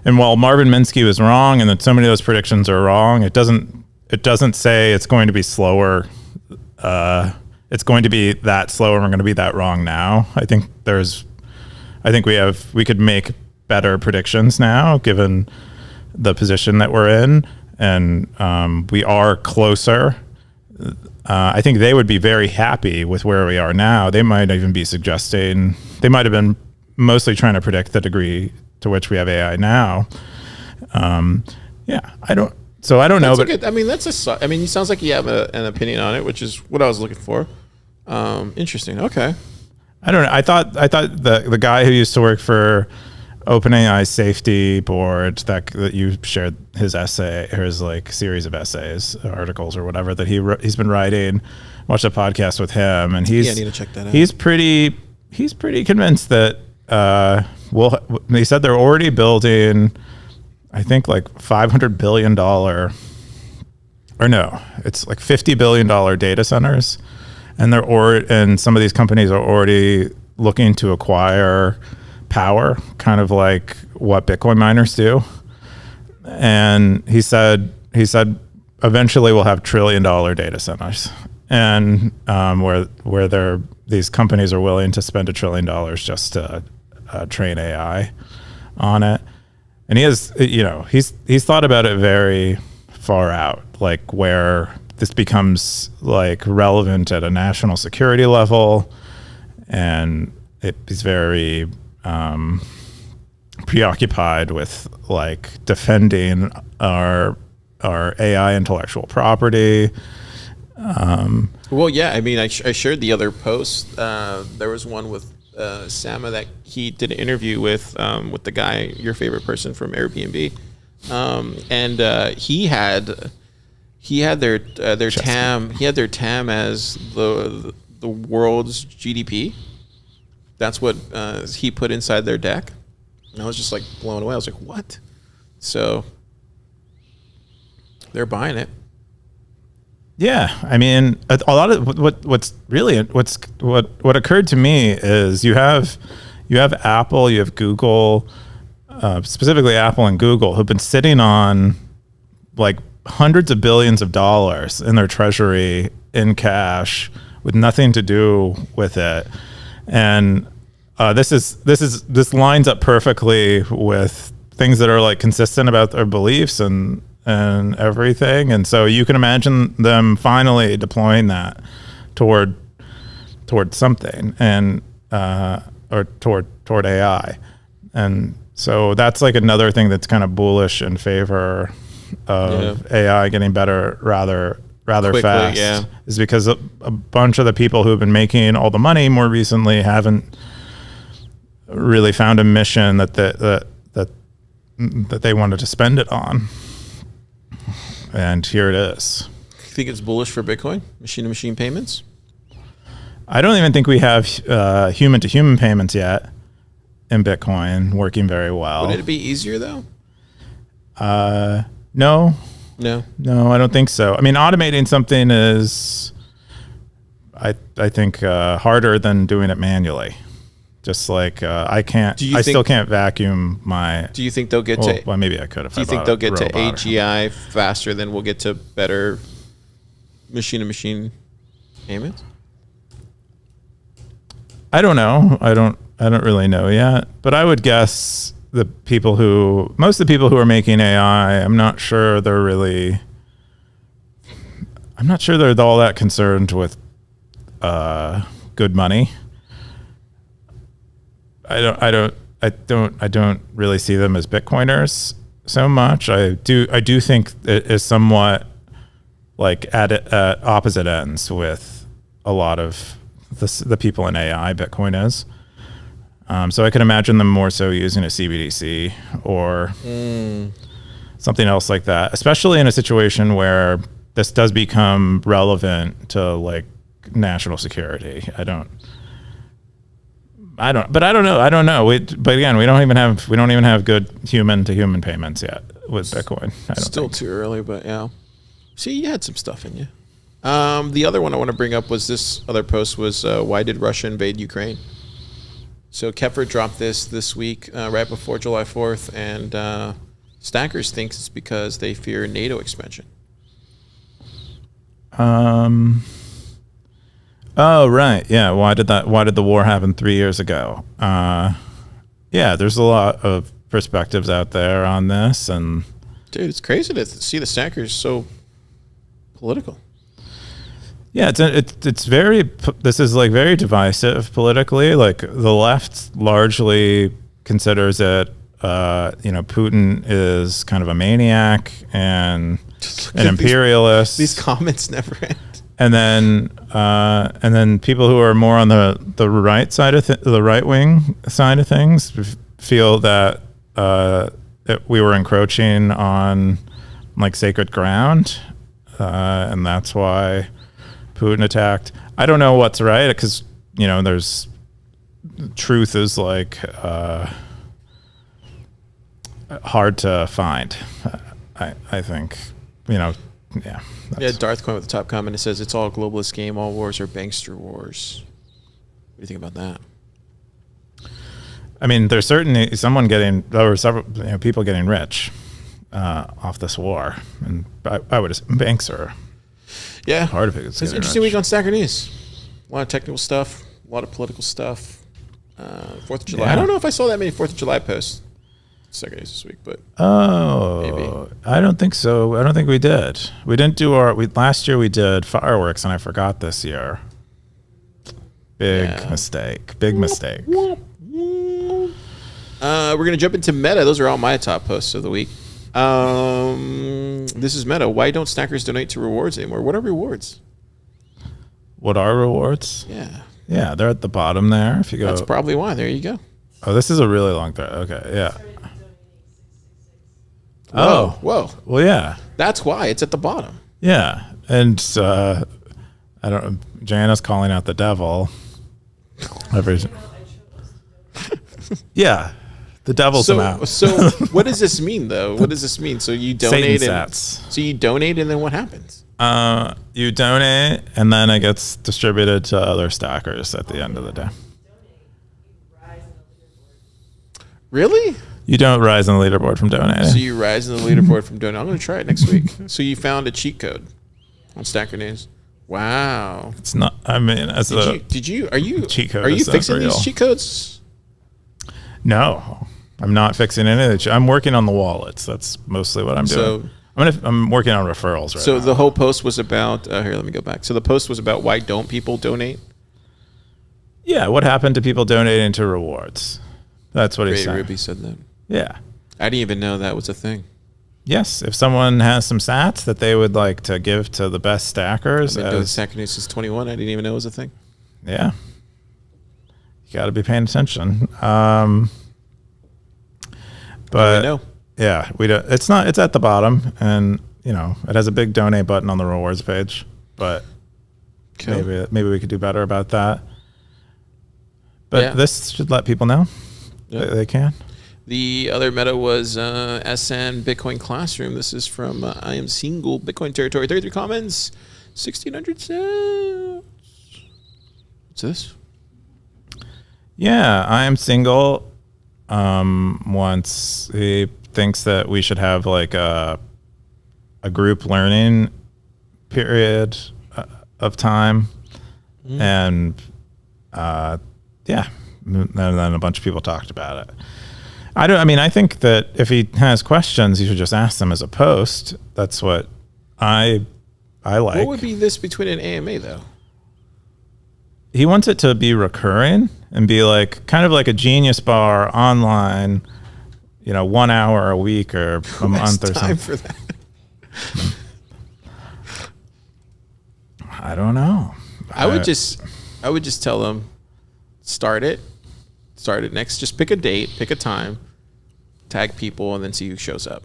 and while Marvin Minsky was wrong and that so many of those predictions are wrong, it doesn't say it's going to be slower. It's going to be that slow and we're going to be that wrong now. I think we could make better predictions now given the position that we're in, and we are closer. I think they would be very happy with where we are now. They might even be suggesting, they might have been mostly trying to predict the degree to which we have AI now. I don't know. But it sounds like you have an opinion on it, which is what I was looking for. Interesting. Okay. I don't know. I thought the guy who used to work for OpenAI safety board that you shared his essay or his like series of essays, articles or whatever that he's been writing. Watched a podcast with him, and I need to check that out. He's pretty convinced that they said they're already building, I think like $500 billion, or no, it's like $50 billion data centers, and some of these companies are already looking to acquire power, kind of like what Bitcoin miners do. And he said eventually we'll have $1 trillion data centers, and where these companies are willing to spend $1 trillion just to train AI on it. And he's thought about it very far out, like where this becomes like relevant at a national security level, and he's very preoccupied with like defending our AI intellectual property. Well, yeah, I mean, I shared the other post. There was one with Sama that he did an interview with the guy, your favorite person from Airbnb, and he had their TAM. He had their TAM as the world's GDP. That's what he put inside their deck, and I was just like blown away. I was like, "What?" So they're buying it. Yeah, I mean, a lot of what occurred to me is you have Apple, you have Google, specifically Apple and Google, who've been sitting on like hundreds of billions of dollars in their treasury in cash with nothing to do with it. And this lines up perfectly with things that are like consistent about their beliefs and everything. And so you can imagine them finally deploying that toward something and or toward AI. And so that's like another thing that's kind of bullish in favor of AI getting better rather quickly, fast, is because a bunch of the people who have been making all the money more recently haven't really found a mission that they wanted to spend it on. And here it is. You think it's bullish for Bitcoin, machine-to-machine payments? I don't even think we have human-to-human payments yet in Bitcoin working very well. Would it be easier though? No. No, I don't think so. I mean, automating something is, I think, harder than doing it manually. Just like I still can't vacuum my. Do you think they'll get to? Well, maybe I could. Do you think they'll get to AGI faster than we'll get to better machine-to-machine payments? I don't know. I don't really know yet. But I would guess most of the people who are making AI, I'm not sure they're all that concerned with good money. I don't really see them as Bitcoiners so much. I do think it is somewhat like at opposite ends with a lot of the people in AI. Bitcoin is. So I can imagine them more so using a CBDC or something else like that, especially in a situation where this does become relevant to like national security. I don't know. But again, we don't even have good human to human payments yet with Bitcoin. Still too early, but yeah. See, you had some stuff in you. The other one I want to bring up was this other post was why did Russia invade Ukraine? So Kepler dropped this week right before July 4th, and Stackers thinks it's because they fear NATO expansion. Oh, right. Yeah. Why did the war happen 3 years ago? Yeah, there's a lot of perspectives out there on this, and dude, it's crazy to see the Stackers so political. Yeah, it's very, this is like very divisive politically. Like the left largely considers it, Putin is kind of a maniac and an imperialist. These comments never end. And then people who are more on the right side of the right wing side of things feel that we were encroaching on like sacred ground, and that's why Putin attacked. I don't know what's right because there's truth is like hard to find. I think yeah. Yeah, Darth Coin with the top comment. It says it's all a globalist game. All wars are bankster wars. What do you think about that? I mean, there's certainly there were several people getting rich off this war, and I would assume banks are. Yeah, hard to it's an interesting week on Stacker News. A lot of technical stuff, a lot of political stuff. 4th of July. Yeah. I don't know if I saw that many 4th of July posts. Stacker News this week, but maybe. I don't think so. I don't think we did. We didn't do last year we did fireworks, and I forgot this year. Big mistake. We're gonna jump into Meta. Those are all my top posts of the week. This is Meta. Why don't Stackers donate to rewards anymore? What are rewards? What are rewards? Yeah, they're at the bottom there. If you go, that's probably why. There you go. Oh, this is a really long thread. Okay, yeah. Whoa. Well, yeah. That's why it's at the bottom. Yeah, and Jana's calling out the devil. Yeah. The devil's out. So what does this mean, though? What does this mean? So you donate, and then what happens? You donate, and then it gets distributed to other stackers at the end of the day. Really? You don't rise in the leaderboard from donating. So you rise in the leaderboard from donating. I'm going to try it next week. So you found a cheat code on Stacker News. Wow. It's not. I mean, are you cheat code? Are you fixing these cheat codes? No, I'm not fixing any of it. I'm working on the wallets. That's mostly what I'm doing. I'm working on referrals right now. So the whole post was about here. Let me go back. So the post was about why don't people donate? Yeah, what happened to people donating to rewards? That's what he said. Ruby said that. Yeah, I didn't even know that was a thing. Yes, if someone has some sats that they would like to give to the best stackers, I've been doing Stacker News since 21. I didn't even know it was a thing. Yeah, you got to be paying attention. But no. Yeah, we don't. It's not. It's at the bottom, and it has a big donate button on the rewards page. But cool. maybe we could do better about that. But this should let people know they can. The other meta was SN Bitcoin Classroom. This is from I Am Single Bitcoin Territory. 33 comments, 1,600 cents. What's this? Yeah, I Am Single. Once he thinks that we should have like a group learning period of time, and yeah, and then a bunch of people talked about it. I think that if he has questions, you should just ask them as a post. That's what I like. What would be this between an AMA though? He wants it to be recurring and be like kind of like a Genius Bar online, 1 hour a week or a month or something. For that? I don't know. I would just tell them, start it next. Just pick a date, pick a time, tag people, and then see who shows up.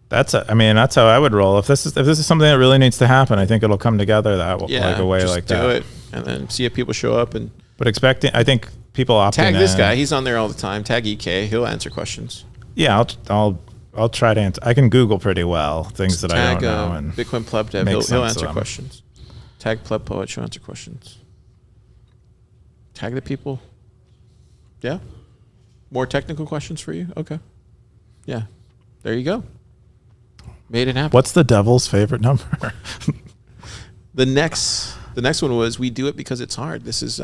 That's how I would roll. If this is something that really needs to happen, I think it'll come together like a way like that. Do it, and then see if people show up. But I think people opting tag this guy. He's on there all the time. Tag EK. He'll answer questions. Yeah, I'll try to answer. I can Google pretty well things that I don't know. And Bitcoin Pleb Dev. He'll answer questions. Tag PlebPoet. She'll answer questions. Tag the people. Yeah. More technical questions for you? Okay. Yeah. There you go. Made it happen. What's the devil's favorite number? The next one was we do it because it's hard. This is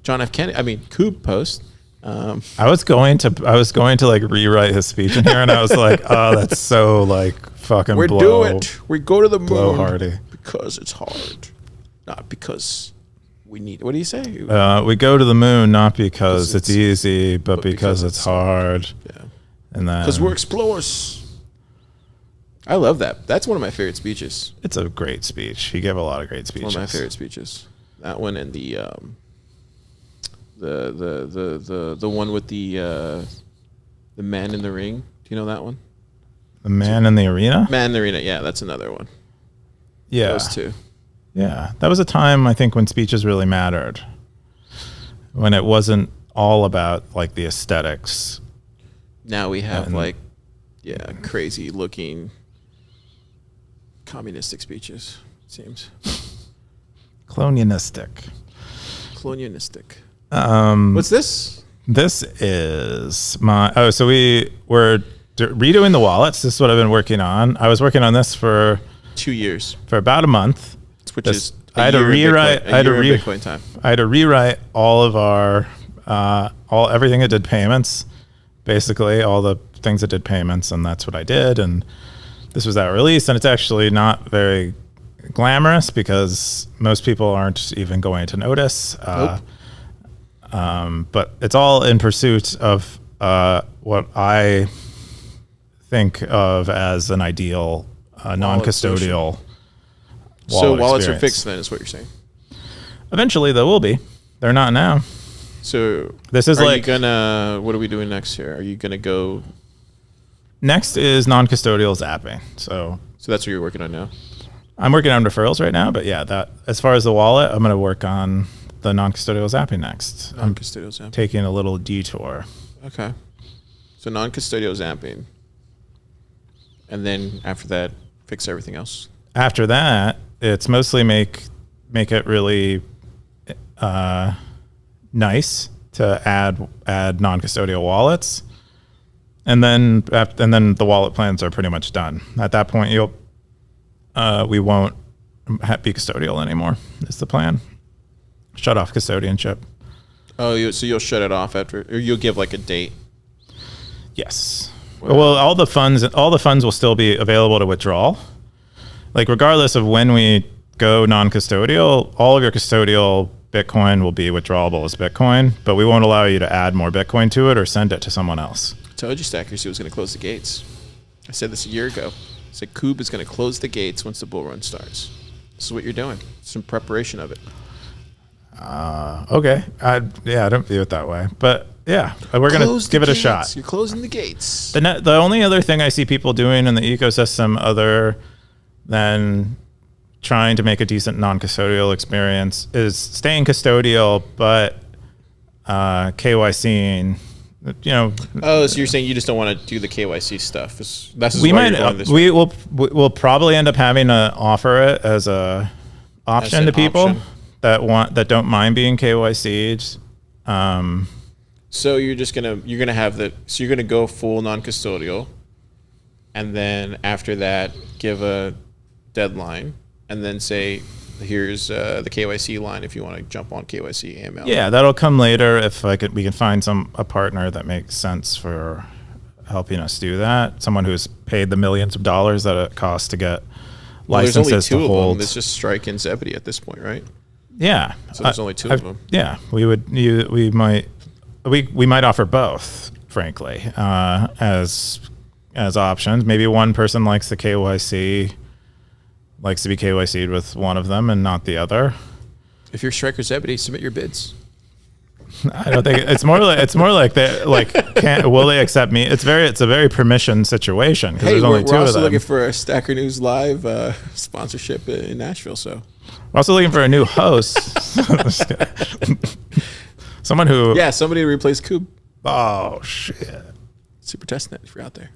John F. Kennedy. Coob post. I was going to like rewrite his speech in here, and I was like, oh, that's so like fucking. We do it. We go to the moon. Blowhardy. Because it's hard, not because we need. What do you say? We go to the moon not because it's easy, but because it's hard. Yeah. And then because we're explorers. I love that. That's one of my favorite speeches. It's a great speech. He gave a lot of great speeches. One of my favorite speeches. That one and the one with the man in the ring. Do you know that one? The man in the arena? Man in the arena. Yeah, that's another one. Yeah. Those two. Yeah. That was a time, I think, when speeches really mattered. When it wasn't all about like the aesthetics. Now we have crazy looking communistic speeches, it seems. Colonialistic. What's this? This is so we were redoing the wallets. This is what I've been working on. I was working on this for 2 years. For about a month. Which is I had to rewrite Bitcoin time. I had to rewrite all of our everything that did payments, basically all the things that did payments, and that's what I did. And this was that release, and it's actually not very glamorous because most people aren't even going to notice. Nope. But it's all in pursuit of what I think of as an ideal non-custodial wallet wallets are fixed then, is what you're saying? Eventually they will be. They're not now. So this is what are we doing next here? Are you gonna go? Next is non-custodial zapping. So that's what you're working on now? I'm working on referrals right now, but yeah, that as far as the wallet, I'm gonna work on the non-custodial zapping next. Non-custodial zapping. Taking a little detour. Okay. So non-custodial zapping. And then after that, fix everything else. After that, it's mostly make it really nice to add non-custodial wallets, and then the wallet plans are pretty much done. At that point, we won't be custodial anymore. Is the plan? Shut off custodianship. Oh, so you'll shut it off after, or you'll give like a date? Yes. Wow. Well, all the funds will still be available to withdrawal. Like regardless of when we go non-custodial, all of your custodial Bitcoin will be withdrawable as Bitcoin, but we won't allow you to add more Bitcoin to it or send it to someone else. I told you Stackers was going to close the gates. I said this a year ago. I said Coob is going to close the gates once the bull run starts. This is what you're doing. Some preparation of it. Okay. I don't view it that way, but yeah, we're going to give it a shot. You're closing the gates. The only other thing I see people doing in the ecosystem other than trying to make a decent non-custodial experience is staying custodial, but KYCing Oh, so you're saying you just don't want to do the KYC stuff? We'll probably end up having to offer it as a option to people that don't mind being KYC'd. So you're gonna go full non-custodial, and then after that give a deadline, and then say, here's the KYC line if you want to jump on KYC AML. Yeah, that'll come later if we can find a partner that makes sense for helping us do that. Someone who's paid the millions of dollars that it costs to get licenses there's only two to hold. of them. It's just Strike and Zebedee at this point, right? Yeah. So there's only two of them. Yeah, we might offer both, frankly, as options. Maybe one person likes the KYC, likes to be KYC'd with one of them and not the other. If you're Strike or Zebedee, submit your bids. I don't think it's more like they will they accept me? It's a very permission situation because there's only two of them. We're also looking for a Stacker News Live sponsorship in Nashville. So we're also looking for a new host. Somebody to replace Coob. Oh shit! Super Testnet, if you're out there,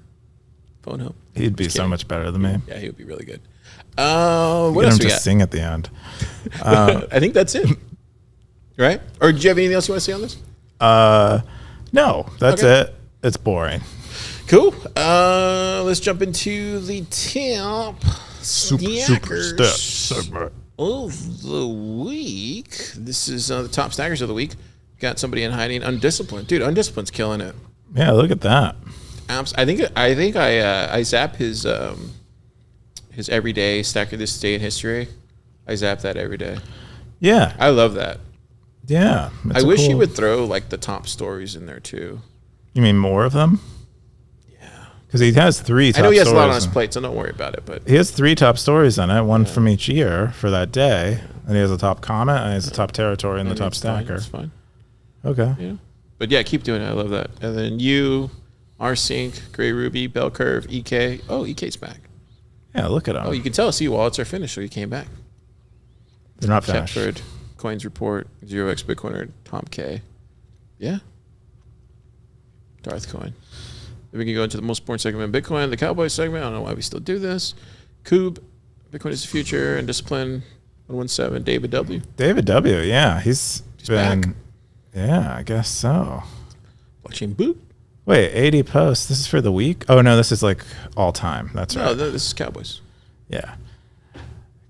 phone home. He'd be so much better than me. Yeah, he would be really good. What else we got? got? Sing at the end. I think that's it. Right? Or do you have anything else you want to say on this? No, that's it. It's boring. Cool. Let's jump into the top super steps of the week. This is the top stackers of the week. Got somebody in hiding. Undisciplined, dude. Undisciplined's killing it. Yeah, look at that. I think I zap his everyday stacker this day in history. I zap that every day. Yeah, I love that. Yeah, I wish he would throw like the top stories in there too. You mean more of them? Yeah, because he has 3 top stories. I know he has a lot on his plate, so don't worry about it. But he has 3 top stories in it, one from each year for that day, and he has a top comment, and he has a top territory, and the top stacker. That's fine. Okay. Yeah, but yeah, keep doing it. I love that. And then you, R-Sync, Gray Ruby, Bell Curve, EK. Oh, EK's back. Yeah, look at him. Oh, you can tell C-wallets are finished, so he came back. They're not finished. Captured. Coins Report, 0x Bitcoiner, Tom K. Yeah. Darth Coin. Then we can go into the most important segment of Bitcoin, the Cowboy segment. I don't know why we still do this. Coob, Bitcoin is the future, and Discipline 117, David W. David W, yeah. He's been back. Yeah, I guess so. Blockchain boot. Wait, 80 posts. This is for the week? Oh no, this is like all time. That's right. No, this is Cowboys. Yeah.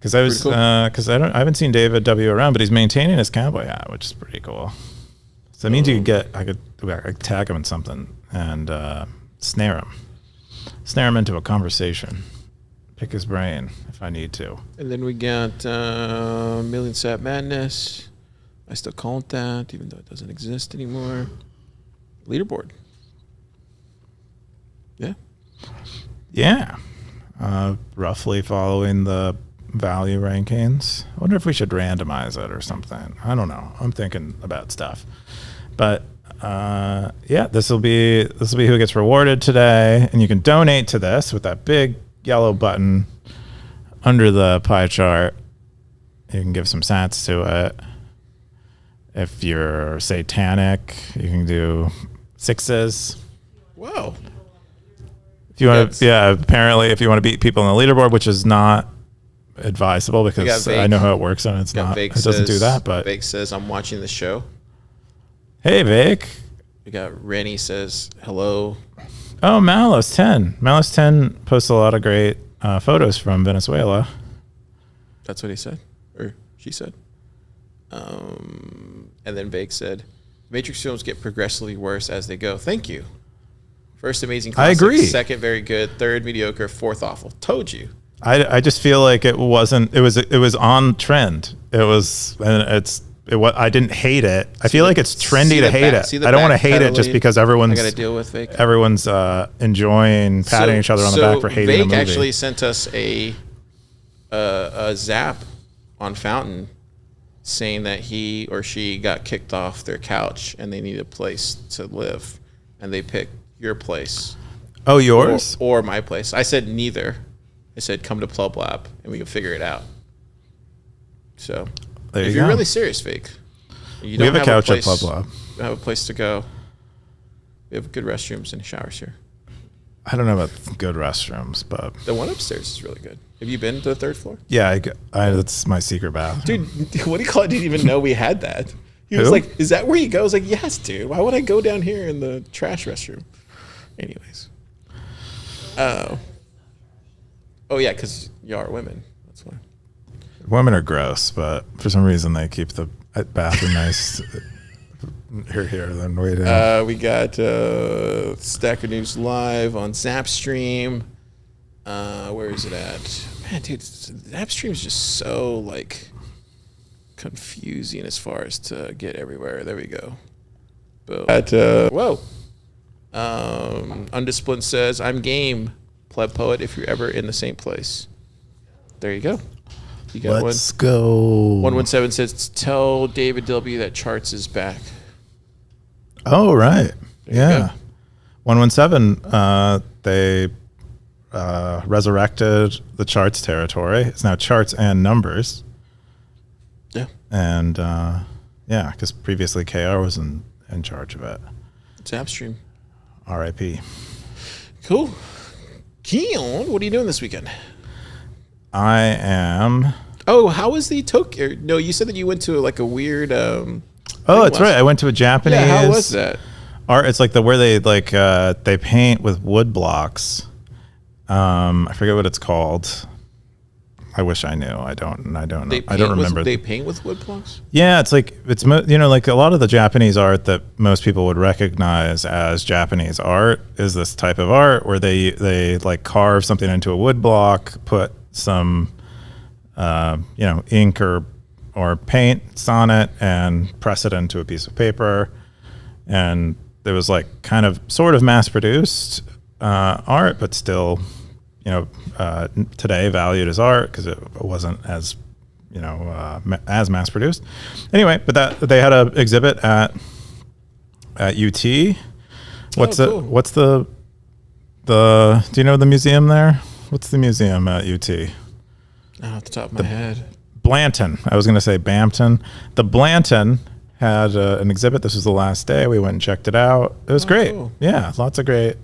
Because I haven't seen David W around, but he's maintaining his cowboy hat, which is pretty cool. So that means I could tag him in something and snare him into a conversation, pick his brain if I need to. And then we got Million Sat Madness. I still call it that, even though it doesn't exist anymore. Leaderboard. Yeah. Yeah. Roughly following the value rankings. I wonder if we should randomize it or something. I don't know. I'm thinking about stuff. But yeah, this will be who gets rewarded today, and you can donate to this with that big yellow button under the pie chart. You can give some sats to it. If you're satanic, you can do 6s. Whoa. If you want to, yeah, apparently if you want to beat people on the leaderboard, which is not advisable because I know how it works and it's not. It doesn't do that. But Vake says, I'm watching the show. Hey, Vake. We got Rennie says, hello. Oh, Malice 10. Malice 10 posts a lot of great photos from Venezuela. That's what he said, or she said. And then Vake said, Matrix films get progressively worse as they go. Thank you. First, amazing classic. I agree. Second, very good. Third, mediocre. Fourth, awful. Told you. I just feel like it wasn't. It was on trend. It was, and I didn't hate it. I feel like it's trendy to hate it. I don't want to hate it just because everyone's. I got to deal with Vake. Everyone's enjoying patting each other on the back for hating the movie. Vake actually sent us a zap on Fountain saying that he or she got kicked off their couch and they need a place to live, and they picked your place. Oh, yours? Or my place. I said neither. I said come to PlebLab and we can figure it out. So if you're really serious, Vake, we have a couch at PlebLab. You have a place to go. We have good restrooms and showers here. I don't know about good restrooms, but The one upstairs is really good. Have you been to the third floor? yeah, that's my secret bath. Dude, what do you call it? I didn't even know we had that. He was Who? like, is that where you go? I was like, yes, dude. Why would I go down here in the trash restroom? Anyways. Oh, yeah, because you are women. That's why. Women are gross, but for some reason they keep the bathroom nice. Here, then wait. We got Stacker News Live on Zapstream. Where is it at? Man, dude, Zapstream is just so, like, confusing as far as to get everywhere. There we go. Boom. Whoa. Undisciplined says, I'm game, PlebPoet, if you're ever in the same place. There you go. You got Let's go. 117 says, tell David W. that Charts is back. Oh, right. There you Yeah. go. 117, they resurrected the Charts territory. It's now Charts and Numbers. Yeah. And yeah, because previously KR was in charge of it. Zapstream. RIP. Cool. Keyan, what are you doing this weekend? I am. Oh, how was the Tokyo? No, you said that you went to like a weird. Oh, that's right. I went to a Japanese. Yeah, how was that? Art. It's like where they like they paint with wood blocks. I forget what it's called. I wish I knew. I don't know. I don't remember. They paint with wood blocks? Yeah, it's like like a lot of the Japanese art that most people would recognize as Japanese art is this type of art where they like carve something into a wood block, put some ink or paint on it, and press it into a piece of paper. And it was like kind of sort of mass produced art, but still today valued as art because it wasn't as as mass produced. Anyway, but they had an exhibit at UT. What's the do you know the museum there? What's the museum at UT? Not off the top of my head. Blanton. I was going to say Bampton. The Blanton had an exhibit. This was the last day. We went and checked it out. It was great. Cool. Yeah, lots of great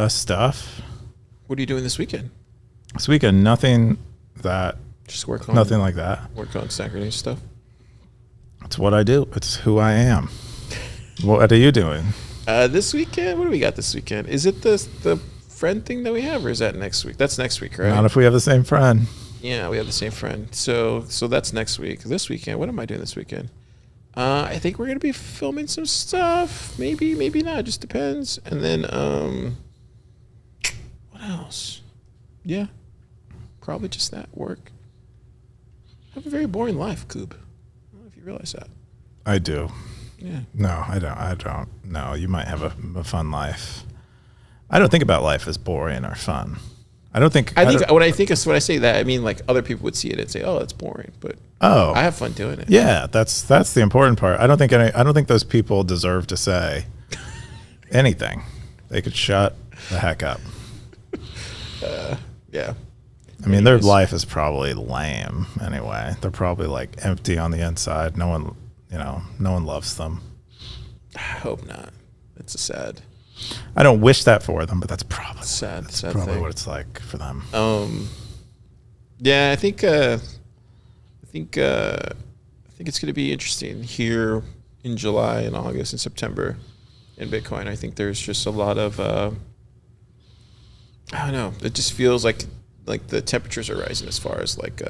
stuff. What are you doing this weekend? This weekend, nothing like that. Work on Saturday stuff. It's what I do. It's who I am. What are you doing? This weekend, what do we got this weekend? Is it the friend thing that we have, or is that next week? That's next week, right? Not if we have the same friend. Yeah, we have the same friend. So that's next week. This weekend, what am I doing this weekend? I think we're gonna be filming some stuff. Maybe not. It just depends. And then what else? Yeah, probably just that. Work. I have a very boring life, Coob. I don't know if you realize that. I do. Yeah. No, I don't. No, you might have a fun life. I don't think about life as boring or fun. When I say that, I mean like other people would see it and say, "Oh, it's boring," but I have fun doing it. Yeah, that's the important part. I don't think those people deserve to say anything. They could shut the heck up. Yeah. I mean, their life is probably lame anyway. They're probably like empty on the inside. No one loves them. I hope not. It's a sad. I don't wish that for them, but that's probably sad probably thing. what it's like for them. Yeah, I think it's going to be interesting here in July and August and September in Bitcoin. I think there's just a lot of I don't know. It just feels like the temperatures are rising as far as like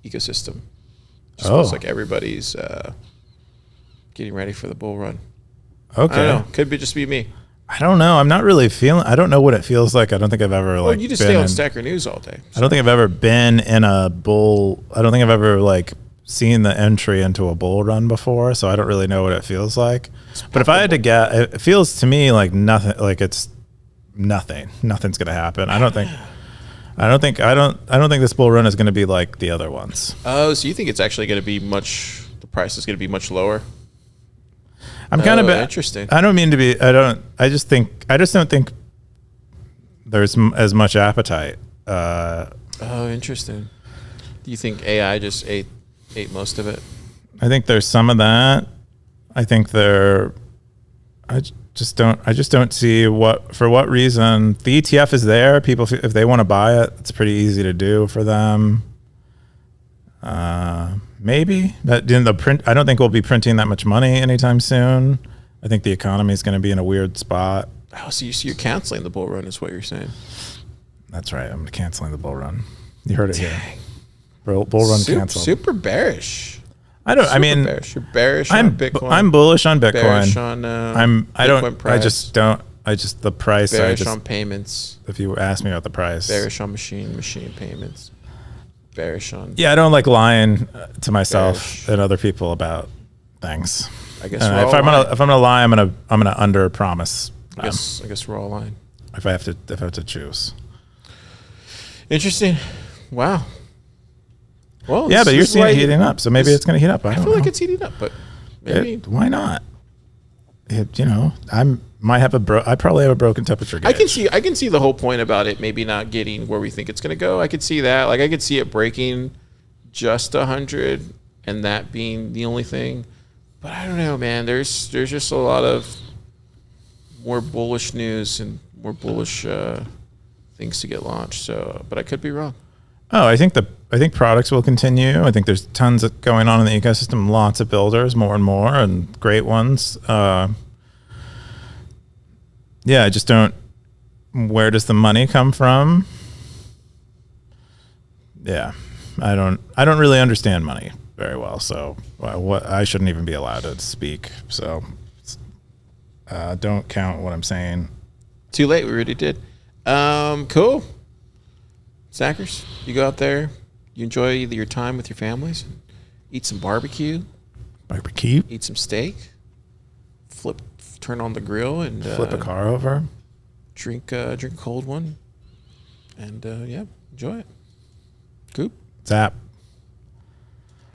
ecosystem. Just feels like everybody's getting ready for the bull run. Okay. I don't know. Could just be me. I don't know. I'm not really feeling. I don't know what it feels like. I don't think I've ever like. You just stay on Stacker News all day. So. I don't think I've ever been in a bull. I don't think I've ever like seen the entry into a bull run before, so I don't really know what it feels like. But if I had to guess, it feels to me like nothing. Like it's nothing. Nothing's gonna happen. I don't think this bull run is gonna be like the other ones. Oh, so you think it's actually gonna be the price is gonna be much lower? I'm kind of interesting. I don't mean to be. I just don't think there's as much appetite. Interesting. Do you think AI just ate most of it? I think there's some of that. I think I I just don't see for what reason. The ETF is there. People, if they want to buy it, it's pretty easy to do for them. Maybe that in the print. I don't think we'll be printing that much money anytime soon. I think the economy is going to be in a weird spot. Oh, so you're canceling the bull run is what you're saying? That's right. I'm canceling the bull run. You heard it here. Bull run canceled. Super bearish. Bearish. You're bearish on Bitcoin. I'm bullish on Bitcoin. Bearish on Bitcoin price. The price. Bearish on payments. If you ask me about the price. Bearish on machine payments. Bearish on. Yeah, I don't like lying to myself and other people about things. I guess if I'm gonna lie, I'm gonna under promise. I guess we're all lying. If I have to choose. Interesting. Wow. Well, yeah, but you're seeing it heating up, so maybe it's going to heat up. I feel like it's heating up, but maybe why not? I probably have a broken temperature gauge. I can see the whole point about it maybe not getting where we think it's going to go. I could see that. Like I could see it breaking just 100 and that being the only thing. But I don't know, man. There's just a lot of more bullish news and more bullish things to get launched. So, but I could be wrong. Oh, I think products will continue. I think there's tons going on in the ecosystem. Lots of builders, more and more, and great ones. I just don't. Where does the money come from? Yeah, I don't really understand money very well. So, I shouldn't even be allowed to speak. So, don't count what I'm saying. Too late. We already did. Cool. Sackers, you go out there, you enjoy your time with your families, eat some barbecue, eat some steak, turn on the grill and flip a car over, drink a cold one, and enjoy it. Coop. Zap.